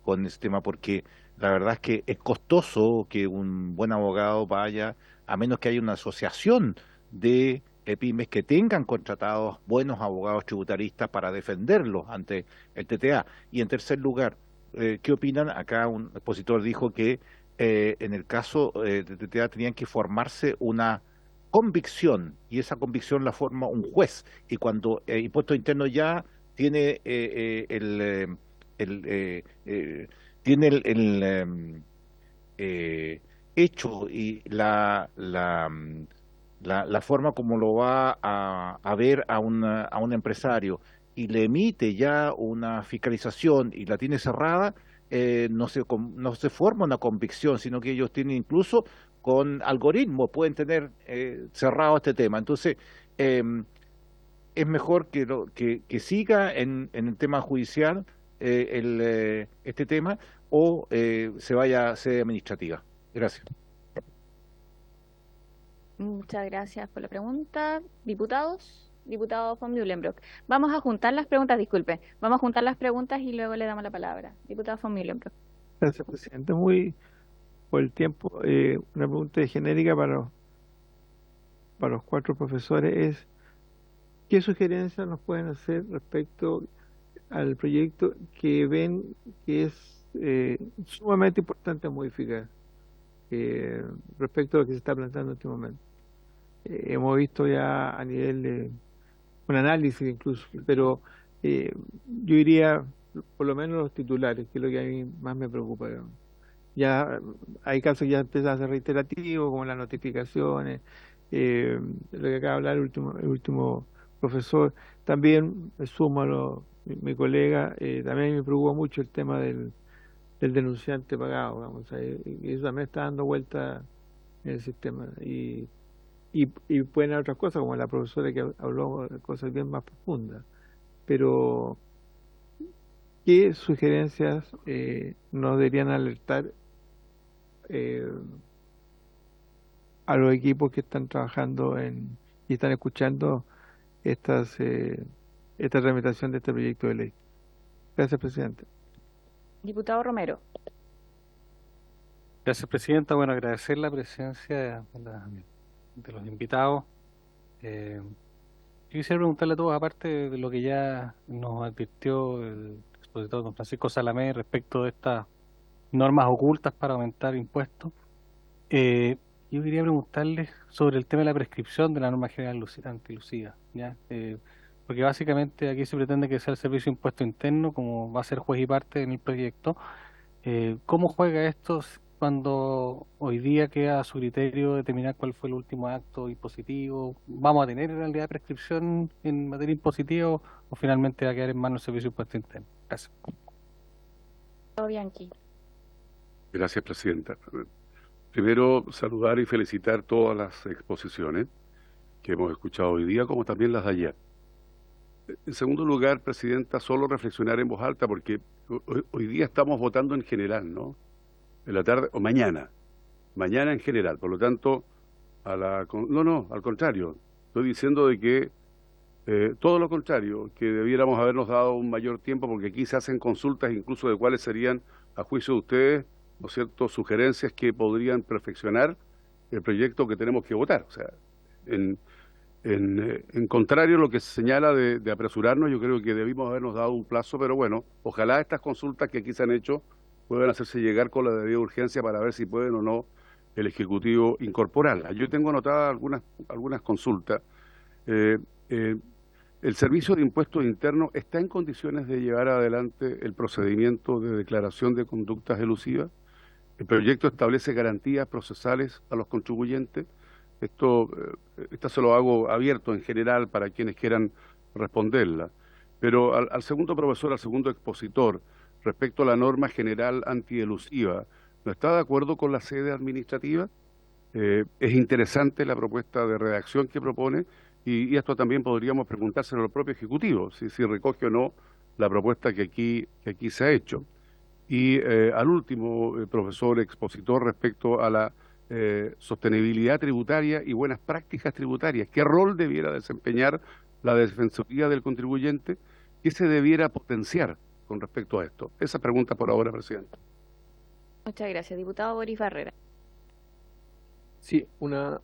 con ese tema, porque la verdad es que es costoso que un buen abogado vaya, a menos que haya una asociación de pymes que tengan contratados buenos abogados tributaristas para defenderlos ante el TTA. Y en tercer lugar, ¿qué opinan? Acá un expositor dijo que en el caso de TTA tenían que formarse una convicción, y esa convicción la forma un juez, y cuando Impuestos Internos ya tiene hecho y la forma como lo va a ver a un empresario y le emite ya una fiscalización y la tiene cerrada, no se forma una convicción, sino que ellos tienen incluso con algoritmos, pueden tener cerrado este tema. Entonces, es mejor que siga en el tema judicial este tema o se vaya a sede administrativa. Gracias. Muchas gracias por la pregunta. Diputados, diputado von Mühlenbrock. Vamos a juntar las preguntas, disculpe. Vamos a juntar las preguntas y luego le damos la palabra. Diputado von Mühlenbrock. Gracias, presidente. Muy por el tiempo, una pregunta genérica para los 4 profesores es, ¿qué sugerencias nos pueden hacer respecto al proyecto que ven que es sumamente importante modificar respecto a lo que se está planteando en este momento? Hemos visto ya a nivel de un análisis incluso, pero yo diría por lo menos los titulares, que es lo que a mí más me preocupa, digamos. Ya hay casos que ya empiezan a ser reiterativos, como las notificaciones, lo que acaba de hablar el último profesor. También me sumo a mi colega, también me preocupa mucho el tema del denunciante pagado, vamos, y eso también está dando vuelta en el sistema. Y pueden haber otras cosas, como la profesora que habló de cosas bien más profundas. Pero, ¿qué sugerencias nos deberían alertar a los equipos que están trabajando y están escuchando esta tramitación de este proyecto de ley? Gracias, presidente. Diputado Romero. Gracias, presidenta. Bueno, agradecer la presencia de los invitados. Yo quisiera preguntarle a todos, aparte de lo que ya nos advirtió el expositor don Francisco Salamé respecto de estas normas ocultas para aumentar impuestos, yo quería preguntarles sobre el tema de la prescripción de la norma general antilucida, ¿ya? Porque básicamente aquí se pretende que sea el Servicio de Impuesto Interno, como va a ser juez y parte en el proyecto. ¿Cómo juega esto cuando hoy día queda a su criterio determinar cuál fue el último acto impositivo? ¿Vamos a tener en realidad prescripción en materia impositiva o finalmente va a quedar en manos del Servicio de Impuesto Interno? Gracias. Bianchi. Gracias, presidenta. Primero, saludar y felicitar todas las exposiciones que hemos escuchado hoy día, como también las de ayer. En segundo lugar, presidenta, solo reflexionar en voz alta, porque hoy día estamos votando en general, ¿no? En la tarde o mañana en general. Por lo tanto, no, al contrario. Estoy diciendo de que todo lo contrario, que debiéramos habernos dado un mayor tiempo, porque aquí se hacen consultas incluso de cuáles serían, a juicio de ustedes, ¿no es cierto?, sugerencias que podrían perfeccionar el proyecto que tenemos que votar. O sea, en contrario a lo que se señala de apresurarnos, yo creo que debimos habernos dado un plazo, pero bueno, ojalá estas consultas que aquí se han hecho puedan hacerse llegar con la debida urgencia para ver si pueden o no el Ejecutivo incorporarlas. Yo tengo anotadas algunas consultas. El Servicio de Impuestos Internos está en condiciones de llevar adelante el procedimiento de declaración de conductas elusivas. El proyecto establece garantías procesales a los contribuyentes. Esto se lo hago abierto en general para quienes quieran responderla. Pero al segundo profesor, al segundo expositor, respecto a la norma general antielusiva, ¿no está de acuerdo con la sede administrativa? Es interesante la propuesta de redacción que propone y esto también podríamos preguntárselo al propio Ejecutivo, si recoge o no la propuesta que aquí se ha hecho. Y al último, profesor expositor, respecto a la sostenibilidad tributaria y buenas prácticas tributarias, ¿qué rol debiera desempeñar la Defensoría del Contribuyente? ¿Qué se debiera potenciar con respecto a esto? Esa pregunta por ahora, presidente. Muchas gracias. Diputado Boris Barrera. Sí, una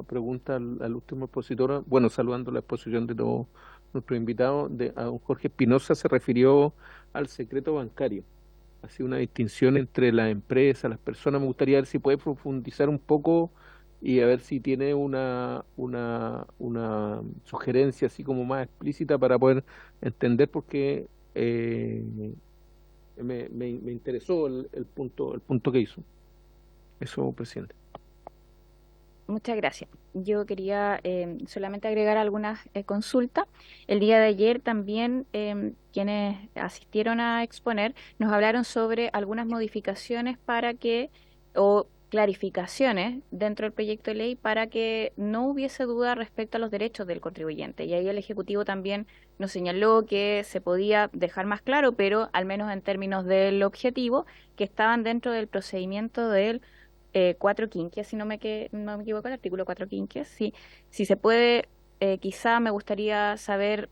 pregunta al último expositor. Bueno, saludando la exposición de todos nuestros invitados, a don Jorge Espinosa se refirió al secreto bancario. Ha sido una distinción entre las empresas, las personas. Me gustaría ver si puede profundizar un poco y a ver si tiene una sugerencia así como más explícita para poder entender, porque me interesó el punto que hizo. Eso, presidente. Muchas gracias. Yo quería solamente agregar algunas consultas. El día de ayer también quienes asistieron a exponer nos hablaron sobre algunas modificaciones o clarificaciones dentro del proyecto de ley para que no hubiese duda respecto a los derechos del contribuyente. Y ahí el Ejecutivo también nos señaló que se podía dejar más claro, pero al menos en términos del objetivo, que estaban dentro del procedimiento del 4 quinquias, si no me equivoco, el artículo 4 quinquias. Si se puede, quizá me gustaría saber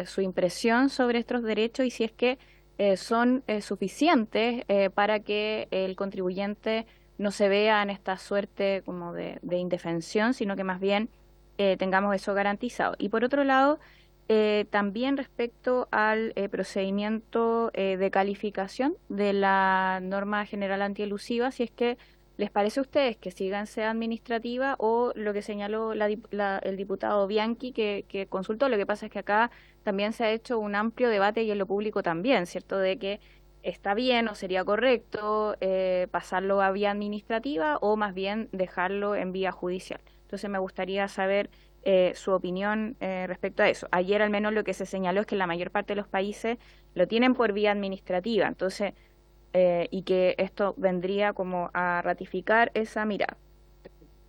su impresión sobre estos derechos y si es que son suficientes para que el contribuyente no se vea en esta suerte como de indefensión, sino que más bien tengamos eso garantizado. Y por otro lado, también respecto al procedimiento de calificación de la norma general antielusiva, si es que les parece a ustedes que sigan sea administrativa o lo que señaló el diputado Bianchi que consultó. Lo que pasa es que acá también se ha hecho un amplio debate y en lo público también, ¿cierto? De que está bien o sería correcto pasarlo a vía administrativa o más bien dejarlo en vía judicial. Entonces me gustaría saber su opinión respecto a eso. Ayer al menos lo que se señaló es que la mayor parte de los países lo tienen por vía administrativa, entonces y que esto vendría como a ratificar esa mirada.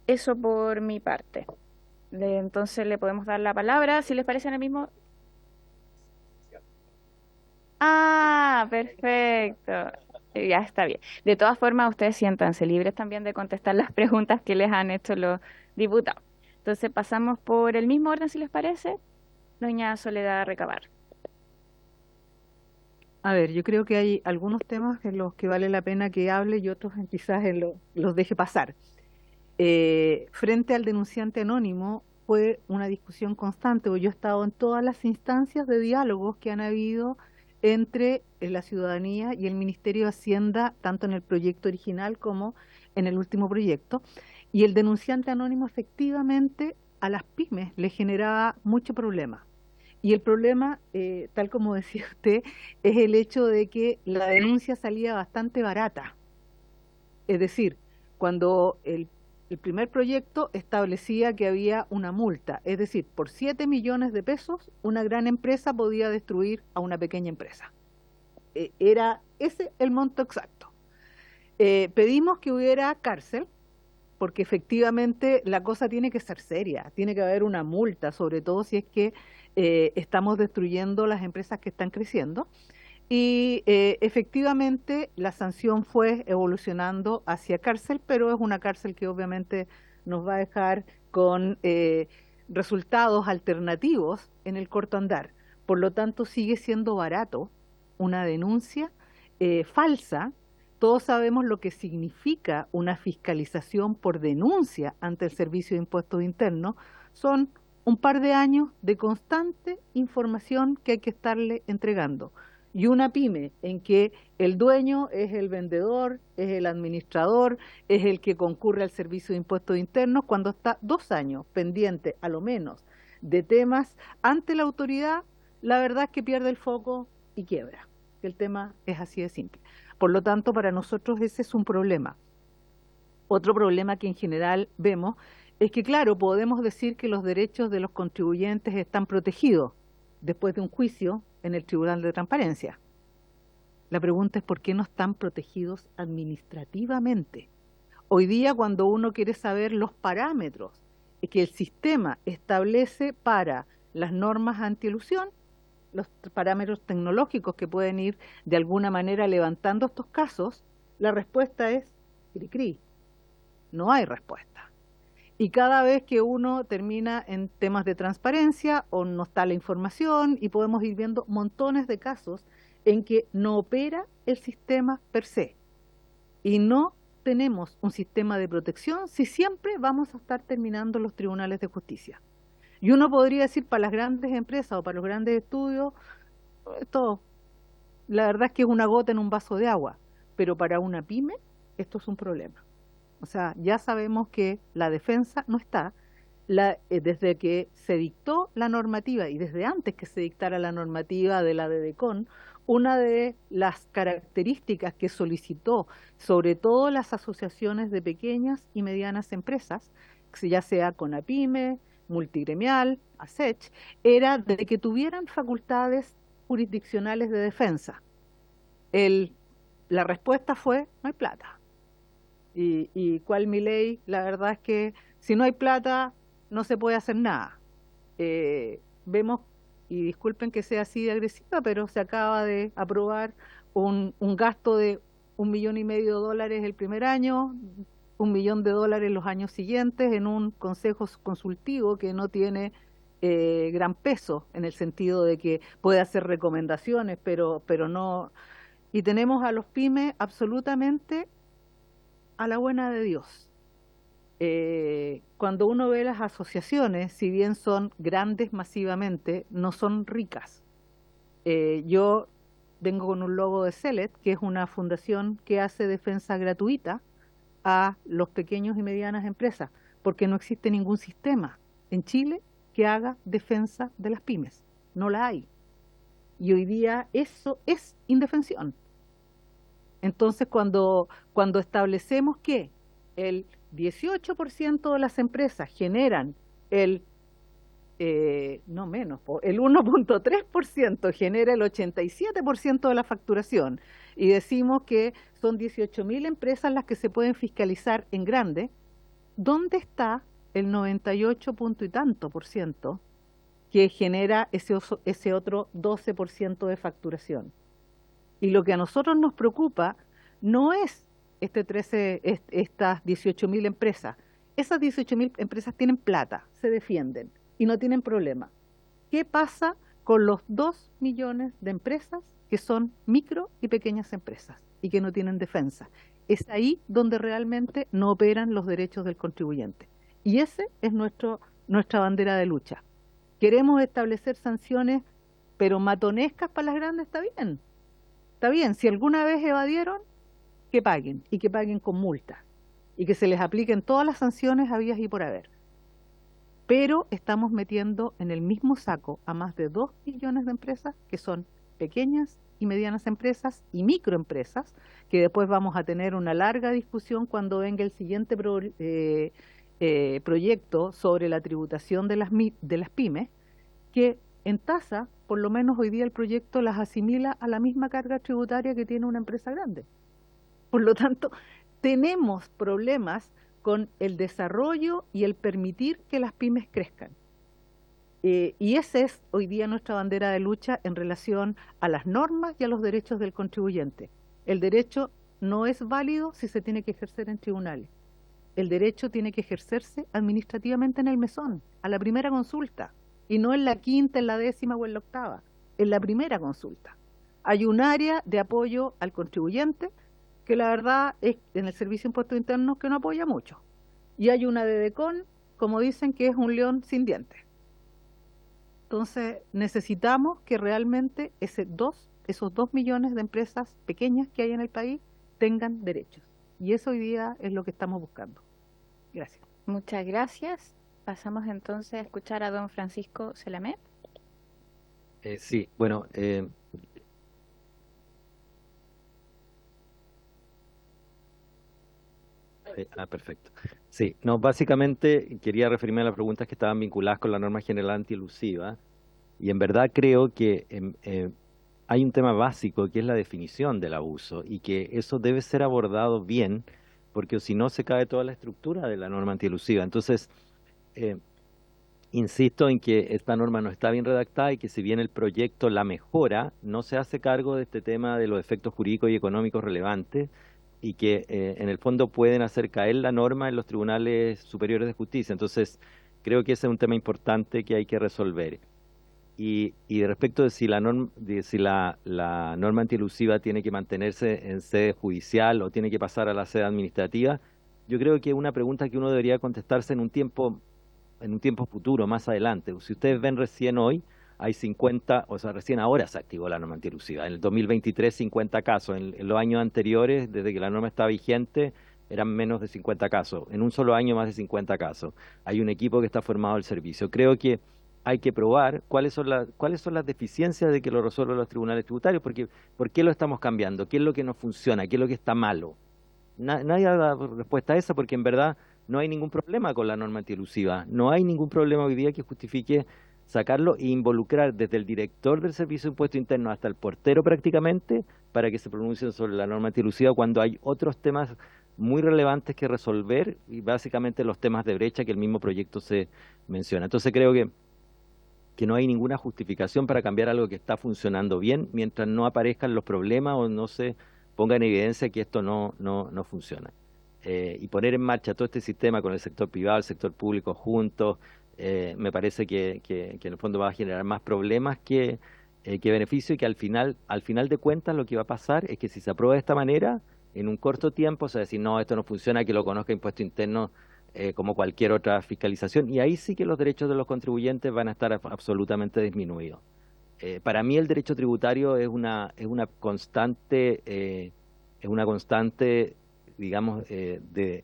Eso por mi parte. Entonces le podemos dar la palabra, si les parece en el mismo. Ah, perfecto. Ya está bien. De todas formas, ustedes siéntanse libres también de contestar las preguntas que les han hecho los diputados. Entonces pasamos por el mismo orden, si les parece. Doña Soledad Recabar. A ver, yo creo que hay algunos temas en los que vale la pena que hable y otros quizás los deje pasar. Frente al denunciante anónimo fue una discusión constante, porque yo he estado en todas las instancias de diálogos que han habido entre la ciudadanía y el Ministerio de Hacienda, tanto en el proyecto original como en el último proyecto. Y el denunciante anónimo efectivamente a las pymes le generaba mucho problema. Y el problema, tal como decía usted, es el hecho de que la denuncia salía bastante barata. Es decir, cuando el primer proyecto establecía que había una multa, es decir, por 7 millones de pesos, una gran empresa podía destruir a una pequeña empresa. Era ese el monto exacto. Pedimos que hubiera cárcel, porque efectivamente la cosa tiene que ser seria, tiene que haber una multa, sobre todo si es que estamos destruyendo las empresas que están creciendo. Y efectivamente la sanción fue evolucionando hacia cárcel, pero es una cárcel que obviamente nos va a dejar con resultados alternativos en el corto andar. Por lo tanto, sigue siendo barato una denuncia falsa. Todos sabemos lo que significa una fiscalización por denuncia ante el Servicio de Impuestos Internos. Son un par de años de constante información que hay que estarle entregando. Y una pyme en que el dueño es el vendedor, es el administrador, es el que concurre al Servicio de Impuestos Internos, cuando está 2 años pendiente, a lo menos, de temas ante la autoridad, la verdad es que pierde el foco y quiebra. El tema es así de simple. Por lo tanto, para nosotros ese es un problema. Otro problema que en general vemos es que, claro, podemos decir que los derechos de los contribuyentes están protegidos después de un juicio en el Tribunal de Transparencia. La pregunta es por qué no están protegidos administrativamente. Hoy día, cuando uno quiere saber los parámetros que el sistema establece para las normas antielusión, los parámetros tecnológicos que pueden ir de alguna manera levantando estos casos, la respuesta es cri-cri. No hay respuesta. Y cada vez que uno termina en temas de transparencia o no está la información y podemos ir viendo montones de casos en que no opera el sistema per se. Y no tenemos un sistema de protección si siempre vamos a estar terminando los tribunales de justicia. Y uno podría decir para las grandes empresas o para los grandes estudios, esto la verdad es que es una gota en un vaso de agua, pero para una pyme esto es un problema. O sea, ya sabemos que la defensa no está, desde que se dictó la normativa y desde antes que se dictara la normativa de la DEDECON, una de las características que solicitó, sobre todo las asociaciones de pequeñas y medianas empresas, ya sea CONAPYME, Multigremial, ASECH, era de que tuvieran facultades jurisdiccionales de defensa. La respuesta fue, no hay plata. Y cuál mi ley, la verdad es que si no hay plata no se puede hacer nada. Vemos, y disculpen que sea así de agresiva, pero se acaba de aprobar un gasto de $1,5 millones el primer año, $1 millón los años siguientes en un consejo consultivo que no tiene gran peso, en el sentido de que puede hacer recomendaciones, pero no. Y tenemos a los pymes absolutamente a la buena de Dios. Cuando uno ve las asociaciones, si bien son grandes masivamente, no son ricas. Yo vengo con un logo de CELET, que es una fundación que hace defensa gratuita a los pequeños y medianas empresas, porque no existe ningún sistema en Chile que haga defensa de las pymes. No la hay. Y hoy día eso es indefensión. Entonces, cuando establecemos que el 18% de las empresas generan el 1.3%, genera el 87% de la facturación, y decimos que son 18.000 empresas las que se pueden fiscalizar en grande, ¿dónde está el 98 punto y tanto por ciento que genera ese otro 12% de facturación? Y lo que a nosotros nos preocupa no es estas 18.000 empresas. Esas 18.000 empresas tienen plata, se defienden y no tienen problema. ¿Qué pasa con los 2 millones de empresas que son micro y pequeñas empresas y que no tienen defensa? Es ahí donde realmente no operan los derechos del contribuyente. Y ese es nuestra bandera de lucha. Queremos establecer sanciones, pero matonescas para las grandes, está bien. Está bien, si alguna vez evadieron, que paguen, y que paguen con multa, y que se les apliquen todas las sanciones habidas y por haber. Pero estamos metiendo en el mismo saco a más de 2 millones de empresas que son pequeñas y medianas empresas y microempresas, que después vamos a tener una larga discusión cuando venga el siguiente proyecto sobre la tributación de las pymes, que en tasa, por lo menos hoy día el proyecto las asimila a la misma carga tributaria que tiene una empresa grande. Por lo tanto, tenemos problemas con el desarrollo y el permitir que las pymes crezcan. Y esa es hoy día nuestra bandera de lucha en relación a las normas y a los derechos del contribuyente. El derecho no es válido si se tiene que ejercer en tribunales. El derecho tiene que ejercerse administrativamente en el mesón, a la primera consulta, y no en la quinta, en la 10ª o en la 8ª, en la primera consulta. Hay un área de apoyo al contribuyente que la verdad es en el Servicio de Impuestos Internos que no apoya mucho. Y hay una de DECON, como dicen, que es un león sin dientes. Entonces necesitamos que realmente esos 2 millones de empresas pequeñas que hay en el país tengan derechos. Y eso hoy día es lo que estamos buscando. Gracias. Muchas gracias. Pasamos entonces a escuchar a don Francisco Selamet. Sí, bueno, perfecto. Sí, no, básicamente quería referirme a las preguntas que estaban vinculadas con la norma general antielusiva, y en verdad creo que hay un tema básico que es la definición del abuso, y que eso debe ser abordado bien, porque si no se cae toda la estructura de la norma antielusiva. Entonces, insisto en que esta norma no está bien redactada y que si bien el proyecto la mejora, no se hace cargo de este tema de los efectos jurídicos y económicos relevantes, y que en el fondo pueden hacer caer la norma en los tribunales superiores de justicia. Entonces, creo que ese es un tema importante que hay que resolver. Y respecto de si la norma antielusiva tiene que mantenerse en sede judicial o tiene que pasar a la sede administrativa, yo creo que es una pregunta que uno debería contestarse en un tiempo futuro, más adelante. Si ustedes ven recién hoy, hay 50, o sea, recién ahora se activó la norma antielusiva. En el 2023, 50 casos. En los años anteriores, desde que la norma estaba vigente, eran menos de 50 casos. En un solo año, más de 50 casos. Hay un equipo que está formado al servicio. Creo que hay que probar cuáles son las deficiencias de que lo resuelven los tribunales tributarios, porque ¿por qué lo estamos cambiando? ¿Qué es lo que no funciona? ¿Qué es lo que está malo? Nadie ha dado respuesta a esa, porque en verdad no hay ningún problema con la norma antielusiva. No hay ningún problema hoy día que justifique sacarlo e involucrar desde el director del Servicio de Impuestos Internos hasta el portero prácticamente para que se pronuncien sobre la norma antielusiva, cuando hay otros temas muy relevantes que resolver, y básicamente los temas de brecha que el mismo proyecto se menciona. Entonces creo que no hay ninguna justificación para cambiar algo que está funcionando bien mientras no aparezcan los problemas o no se ponga en evidencia que esto no funciona. y poner en marcha todo este sistema con el sector privado, el sector público juntos, me parece que en el fondo va a generar más problemas que beneficio, y que al final de cuentas lo que va a pasar es que si se aprueba de esta manera, en un corto tiempo se va a decir, no, esto no funciona, que lo conozca Impuesto Interno como cualquier otra fiscalización, y ahí sí que los derechos de los contribuyentes van a estar absolutamente disminuidos. Para mí el derecho tributario es una constante, digamos, de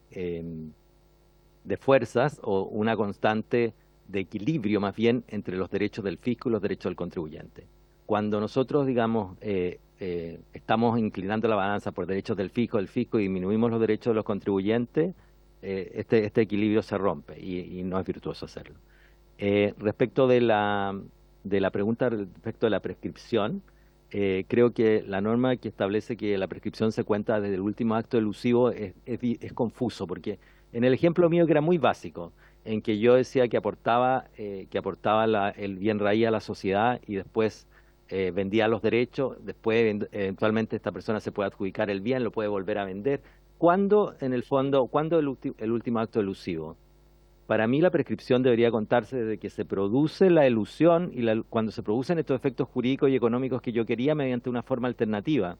fuerzas, o una constante de equilibrio más bien entre los derechos del fisco y los derechos del contribuyente. Cuando nosotros, digamos, estamos inclinando la balanza por derechos del fisco y disminuimos los derechos de los contribuyentes, este equilibrio se rompe y no es virtuoso hacerlo. Respecto de la pregunta respecto de la prescripción, creo que la norma que establece que la prescripción se cuenta desde el último acto elusivo es confuso, porque en el ejemplo mío, que era muy básico, en que yo decía que aportaba el bien raíz a la sociedad y después vendía los derechos, después eventualmente esta persona se puede adjudicar el bien, lo puede volver a vender. ¿Cuándo, en el fondo, cuándo el último acto elusivo? Para mí la prescripción debería contarse desde que se produce la elusión y cuando se producen estos efectos jurídicos y económicos que yo quería mediante una forma alternativa.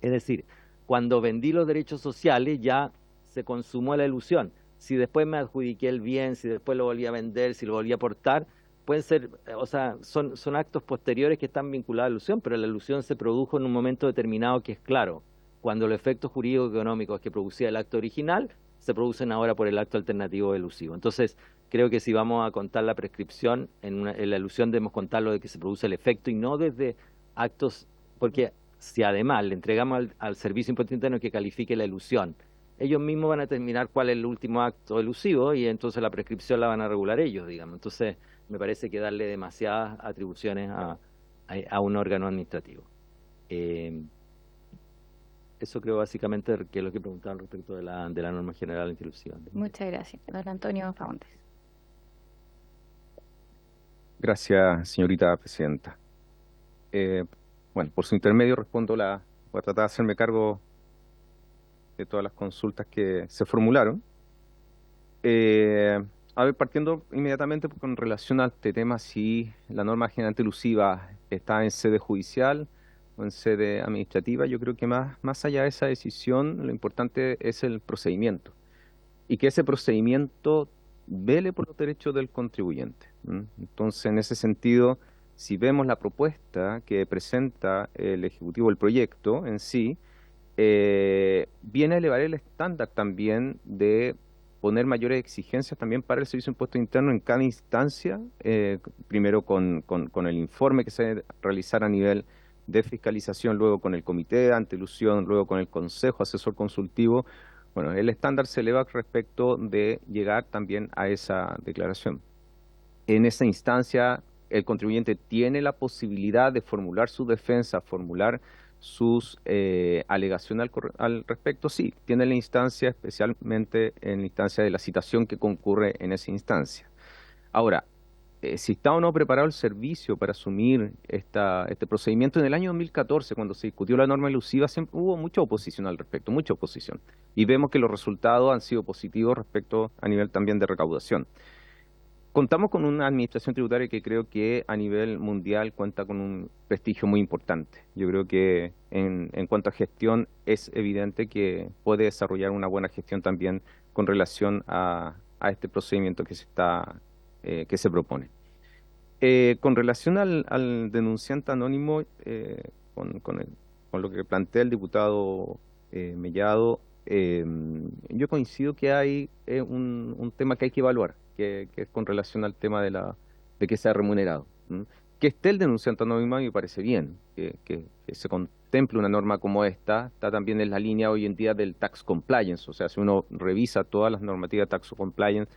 Es decir, cuando vendí los derechos sociales ya se consumó la elusión. Si después me adjudiqué el bien, si después lo volví a vender, si lo volví a aportar, pueden ser, o sea, son actos posteriores que están vinculados a la elusión, pero la elusión se produjo en un momento determinado que es claro. Cuando los efectos jurídicos y económicos que producía el acto original se producen ahora por el acto alternativo elusivo. Entonces, creo que si vamos a contar la prescripción, en la elusión debemos contarlo de que se produce el efecto y no desde actos, porque si además le entregamos al Servicio de Impuesto Interno que califique la elusión, ellos mismos van a determinar cuál es el último acto elusivo y entonces la prescripción la van a regular ellos, digamos. Entonces, me parece que darle demasiadas atribuciones a un órgano administrativo. Eso creo básicamente que es lo que preguntaban respecto de la norma general inclusiva. Muchas gracias. Don Antonio Faúndez. Gracias, señorita presidenta. Bueno, por su intermedio voy a tratar de hacerme cargo de todas las consultas que se formularon. A ver, partiendo inmediatamente con relación a este tema, si la norma general elusiva está en sede judicial o en sede administrativa, yo creo que más allá de esa decisión, lo importante es el procedimiento, y que ese procedimiento vele por los derechos del contribuyente. Entonces, en ese sentido, si vemos la propuesta que presenta el Ejecutivo, el proyecto en sí, viene a elevar el estándar también de poner mayores exigencias también para el Servicio de Impuesto Interno en cada instancia, primero con el informe que se realizará a nivel de fiscalización, luego con el Comité de Antielusión, luego con el Consejo Asesor Consultivo. Bueno, el estándar se eleva respecto de llegar también a esa declaración. En esa instancia, el contribuyente tiene la posibilidad de formular su defensa, formular sus alegaciones al respecto. Sí, tiene la instancia, especialmente en la instancia de la citación que concurre en esa instancia. Ahora, si está o no preparado el servicio para asumir este procedimiento, en el año 2014, cuando se discutió la norma elusiva, siempre hubo mucha oposición al respecto, mucha oposición. Y vemos que los resultados han sido positivos respecto a nivel también de recaudación. Contamos con una administración tributaria que creo que a nivel mundial cuenta con un prestigio muy importante. Yo creo que en cuanto a gestión es evidente que puede desarrollar una buena gestión también con relación a este procedimiento que se propone. Con relación al denunciante anónimo, con lo que plantea el diputado Mellado, yo coincido que hay un tema que hay que evaluar, que es con relación al tema de que sea remunerado. Que esté el denunciante anónimo me parece bien, que se contemple una norma como esta. Está también en la línea hoy en día del tax compliance, o sea, si uno revisa todas las normativas de tax compliance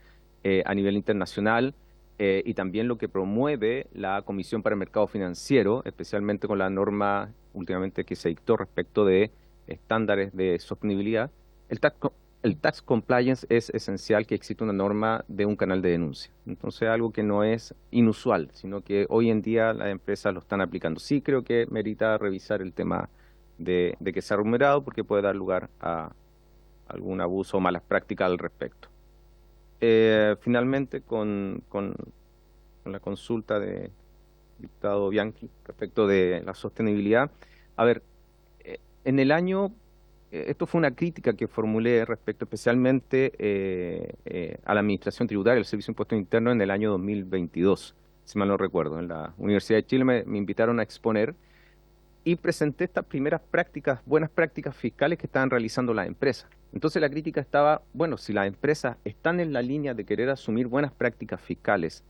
a nivel internacional, y también lo que promueve la Comisión para el Mercado Financiero, especialmente con la norma últimamente que se dictó respecto de estándares de sostenibilidad, el tax compliance es esencial que exista una norma de un canal de denuncia. Entonces, algo que no es inusual, sino que hoy en día las empresas lo están aplicando. Sí creo que merita revisar el tema de que sea remunerado, porque puede dar lugar a algún abuso o malas prácticas al respecto. Finalmente, con la consulta de diputado Bianchi respecto de la sostenibilidad. A ver, en el año, esto fue una crítica que formulé respecto especialmente a la Administración Tributaria, al Servicio de Impuestos Internos en el año 2022, si mal no recuerdo. En la Universidad de Chile me invitaron a exponer y presenté estas primeras prácticas, buenas prácticas fiscales que estaban realizando las empresas. Entonces la crítica estaba, bueno, si las empresas están en la línea de querer asumir buenas prácticas fiscales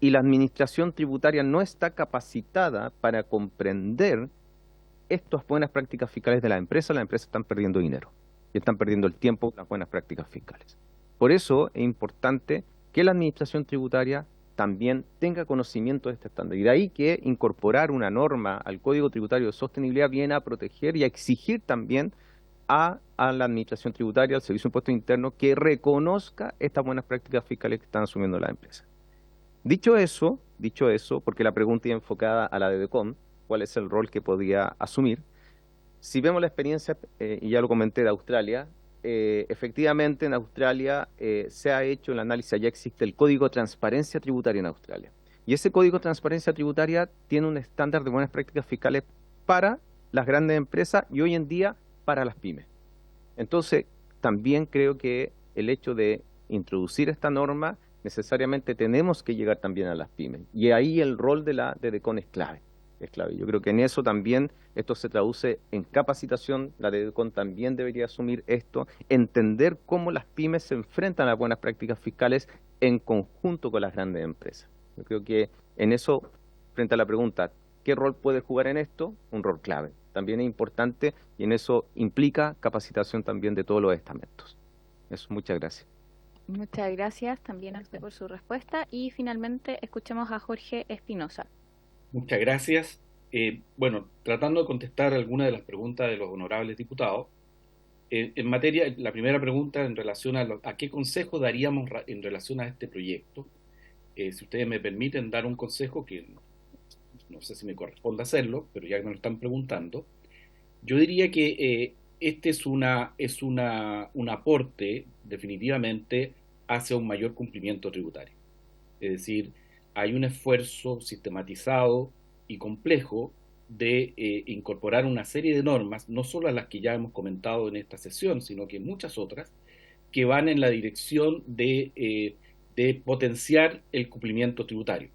y la administración tributaria no está capacitada para comprender estas buenas prácticas fiscales de las empresas están perdiendo dinero y están perdiendo el tiempo con las buenas prácticas fiscales. Por eso es importante que la administración tributaria también tenga conocimiento de este estándar. Y de ahí que incorporar una norma al Código Tributario de Sostenibilidad viene a proteger y a exigir también a la administración tributaria, al Servicio de Impuestos Internos, que reconozca estas buenas prácticas fiscales que están asumiendo las empresas. Dicho eso, porque la pregunta iba enfocada a la de DECOM, cuál es el rol que podía asumir, si vemos la experiencia, y ya lo comenté, de Australia, efectivamente en Australia se ha hecho el análisis, ya existe el Código de Transparencia Tributaria en Australia. Y ese Código de Transparencia Tributaria tiene un estándar de buenas prácticas fiscales para las grandes empresas y hoy en día para las pymes. Entonces, también creo que el hecho de introducir esta norma, necesariamente tenemos que llegar también a las pymes. Y ahí el rol de DECON es clave. Es clave. Yo creo que en eso también esto se traduce en capacitación. La DECON también debería asumir esto, entender cómo las pymes se enfrentan a las buenas prácticas fiscales en conjunto con las grandes empresas. Yo creo que en eso, frente a la pregunta, ¿qué rol puede jugar en esto? Un rol clave. También es importante y en eso implica capacitación también de todos los estamentos. Eso, muchas gracias. Muchas gracias también a usted por su respuesta y finalmente escuchemos a Jorge Espinosa. Muchas gracias. Bueno, tratando de contestar algunas de las preguntas de los honorables diputados, en materia, la primera pregunta en relación a qué consejo daríamos en relación a este proyecto. Si ustedes me permiten dar un consejo, que no sé si me corresponde hacerlo, pero ya que me lo están preguntando, yo diría que este es un aporte definitivamente hacia un mayor cumplimiento tributario. Es decir, hay un esfuerzo sistematizado y complejo de incorporar una serie de normas, no solo a las que ya hemos comentado en esta sesión, sino que muchas otras, que van en la dirección de potenciar el cumplimiento tributario.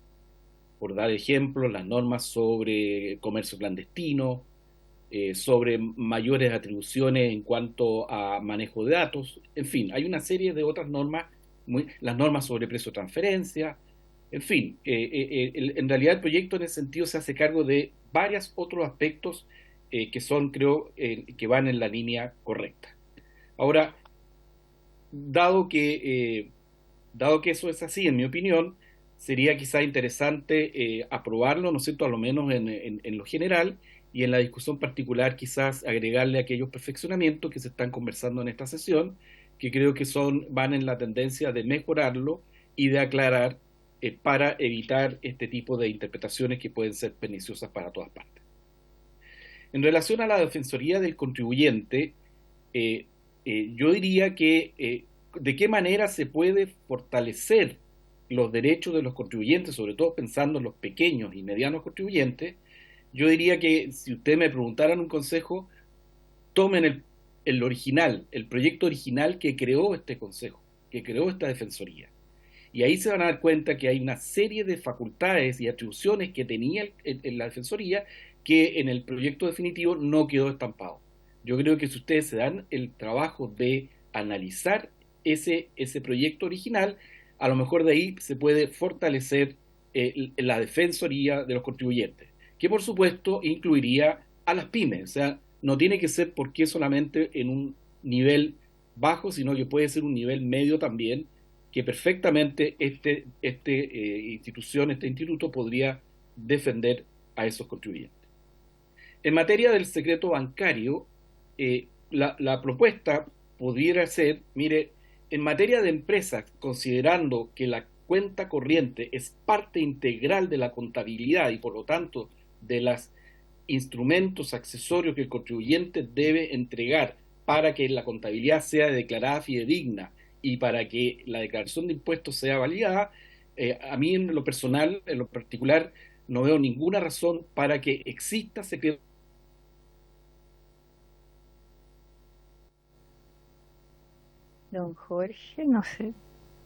Por dar ejemplo, las normas sobre comercio clandestino, sobre mayores atribuciones en cuanto a manejo de datos, en fin, hay una serie de otras normas, las normas sobre precio de transferencia, en fin, en realidad el proyecto en ese sentido se hace cargo de varios otros aspectos que son, creo, que van en la línea correcta. Ahora, dado que eso es así, en mi opinión, sería quizá interesante aprobarlo, ¿no es cierto?, a lo menos en lo general, y en la discusión particular quizás agregarle aquellos perfeccionamientos que se están conversando en esta sesión, que creo que van en la tendencia de mejorarlo y de aclarar para evitar este tipo de interpretaciones que pueden ser perniciosas para todas partes. En relación a la Defensoría del Contribuyente, yo diría que de qué manera se puede fortalecer los derechos de los contribuyentes, sobre todo pensando en los pequeños y medianos contribuyentes. Yo diría que si ustedes me preguntaran un consejo, tomen el original, el proyecto original que creó este consejo, que creó esta defensoría. Y ahí se van a dar cuenta que hay una serie de facultades y atribuciones que tenía en la defensoría que en el proyecto definitivo no quedó estampado. Yo creo que si ustedes se dan el trabajo de analizar ese proyecto original, a lo mejor de ahí se puede fortalecer la defensoría de los contribuyentes, que por supuesto incluiría a las pymes. O sea, no tiene que ser porque solamente en un nivel bajo, sino que puede ser un nivel medio también, que perfectamente este instituto podría defender a esos contribuyentes. En materia del secreto bancario, la propuesta pudiera ser, mire, en materia de empresas, considerando que la cuenta corriente es parte integral de la contabilidad y por lo tanto de los instrumentos accesorios que el contribuyente debe entregar para que la contabilidad sea declarada fidedigna y para que la declaración de impuestos sea validada, a mí en lo personal, en lo particular, no veo ninguna razón para que exista secreto. Don Jorge, no sé,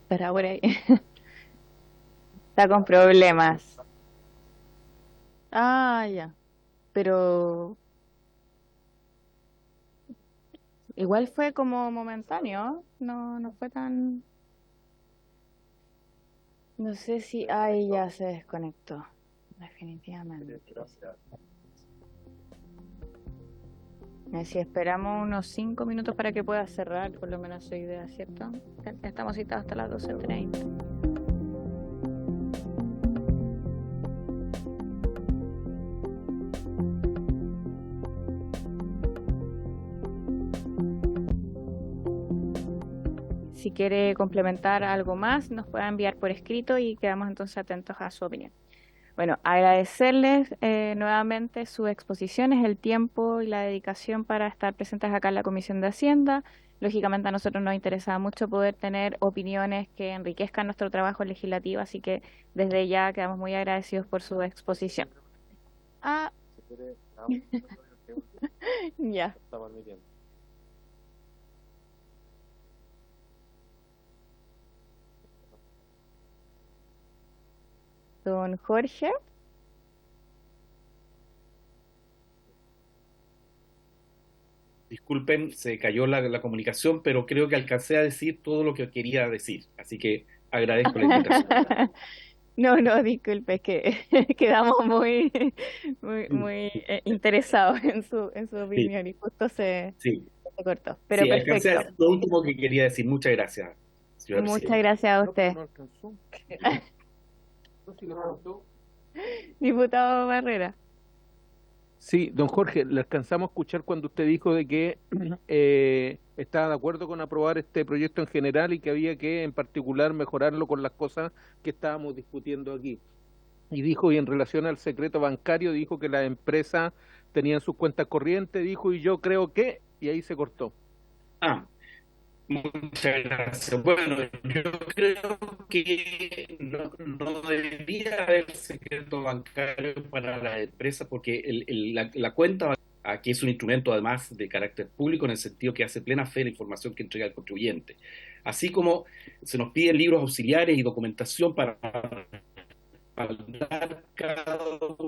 estará por ahí. Está con problemas. Ah, ya. Pero igual fue como momentáneo, no fue tan... No sé si... Ay, ya se desconectó, definitivamente. Si esperamos unos 5 minutos para que pueda cerrar, por lo menos su idea, ¿cierto? Estamos citados hasta las 12:30. Si quiere complementar algo más, nos puede enviar por escrito y quedamos entonces atentos a su opinión. Bueno, agradecerles nuevamente su exposición, el tiempo y la dedicación para estar presentes acá en la Comisión de Hacienda. Lógicamente a nosotros nos interesa mucho poder tener opiniones que enriquezcan nuestro trabajo legislativo, así que desde ya quedamos muy agradecidos por su exposición. Ah, ya. Don Jorge. Disculpen, se cayó la comunicación, pero creo que alcancé a decir todo lo que quería decir. Así que agradezco la invitación. No, disculpe, es que quedamos muy interesados en su opinión y justo se cortó. Pero Sí, alcancé a perfecto. decir lo último que quería decir. Muchas gracias, señora Muchas presidenta. gracias a usted. Diputado Barrera. Sí, don Jorge, le alcanzamos a escuchar cuando usted dijo de que estaba de acuerdo con aprobar este proyecto en general y que había que en particular mejorarlo con las cosas que estábamos discutiendo aquí. Y dijo, y en relación al secreto bancario, dijo que las empresas tenían sus cuentas corrientes, dijo, y yo creo que, y ahí se cortó. Muchas gracias. Bueno, yo creo que no debería haber secreto bancario para las empresas porque la cuenta, aquí es un instrumento además de carácter público en el sentido que hace plena fe la información que entrega el contribuyente. Así como se nos piden libros auxiliares y documentación para respaldar cada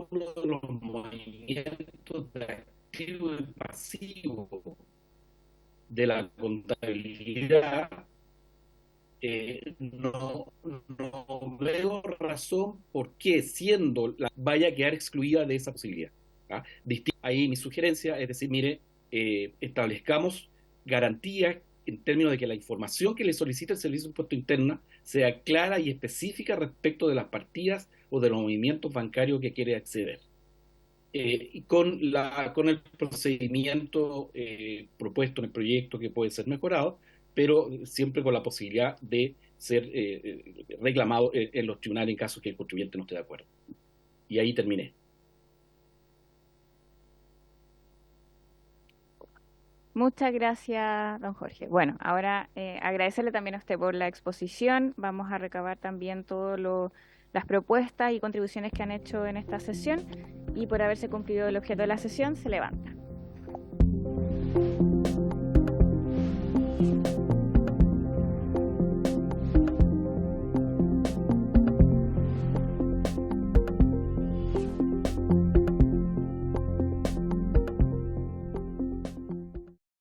uno de los movimientos de activo y pasivo de la contabilidad, no veo razón por qué, siendo vaya a quedar excluida de esa posibilidad. Ahí mi sugerencia es decir, mire, establezcamos garantías en términos de que la información que le solicita el Servicio de Impuesto Interno sea clara y específica respecto de las partidas o de los movimientos bancarios que quiere acceder. Y con el procedimiento propuesto en el proyecto que puede ser mejorado, pero siempre con la posibilidad de ser reclamado en los tribunales en caso que el contribuyente no esté de acuerdo. Y ahí terminé. Muchas gracias, don Jorge. Bueno, ahora agradecerle también a usted por la exposición. Vamos a recabar también todas las propuestas y contribuciones que han hecho en esta sesión y por haberse cumplido el objeto de la sesión, se levanta.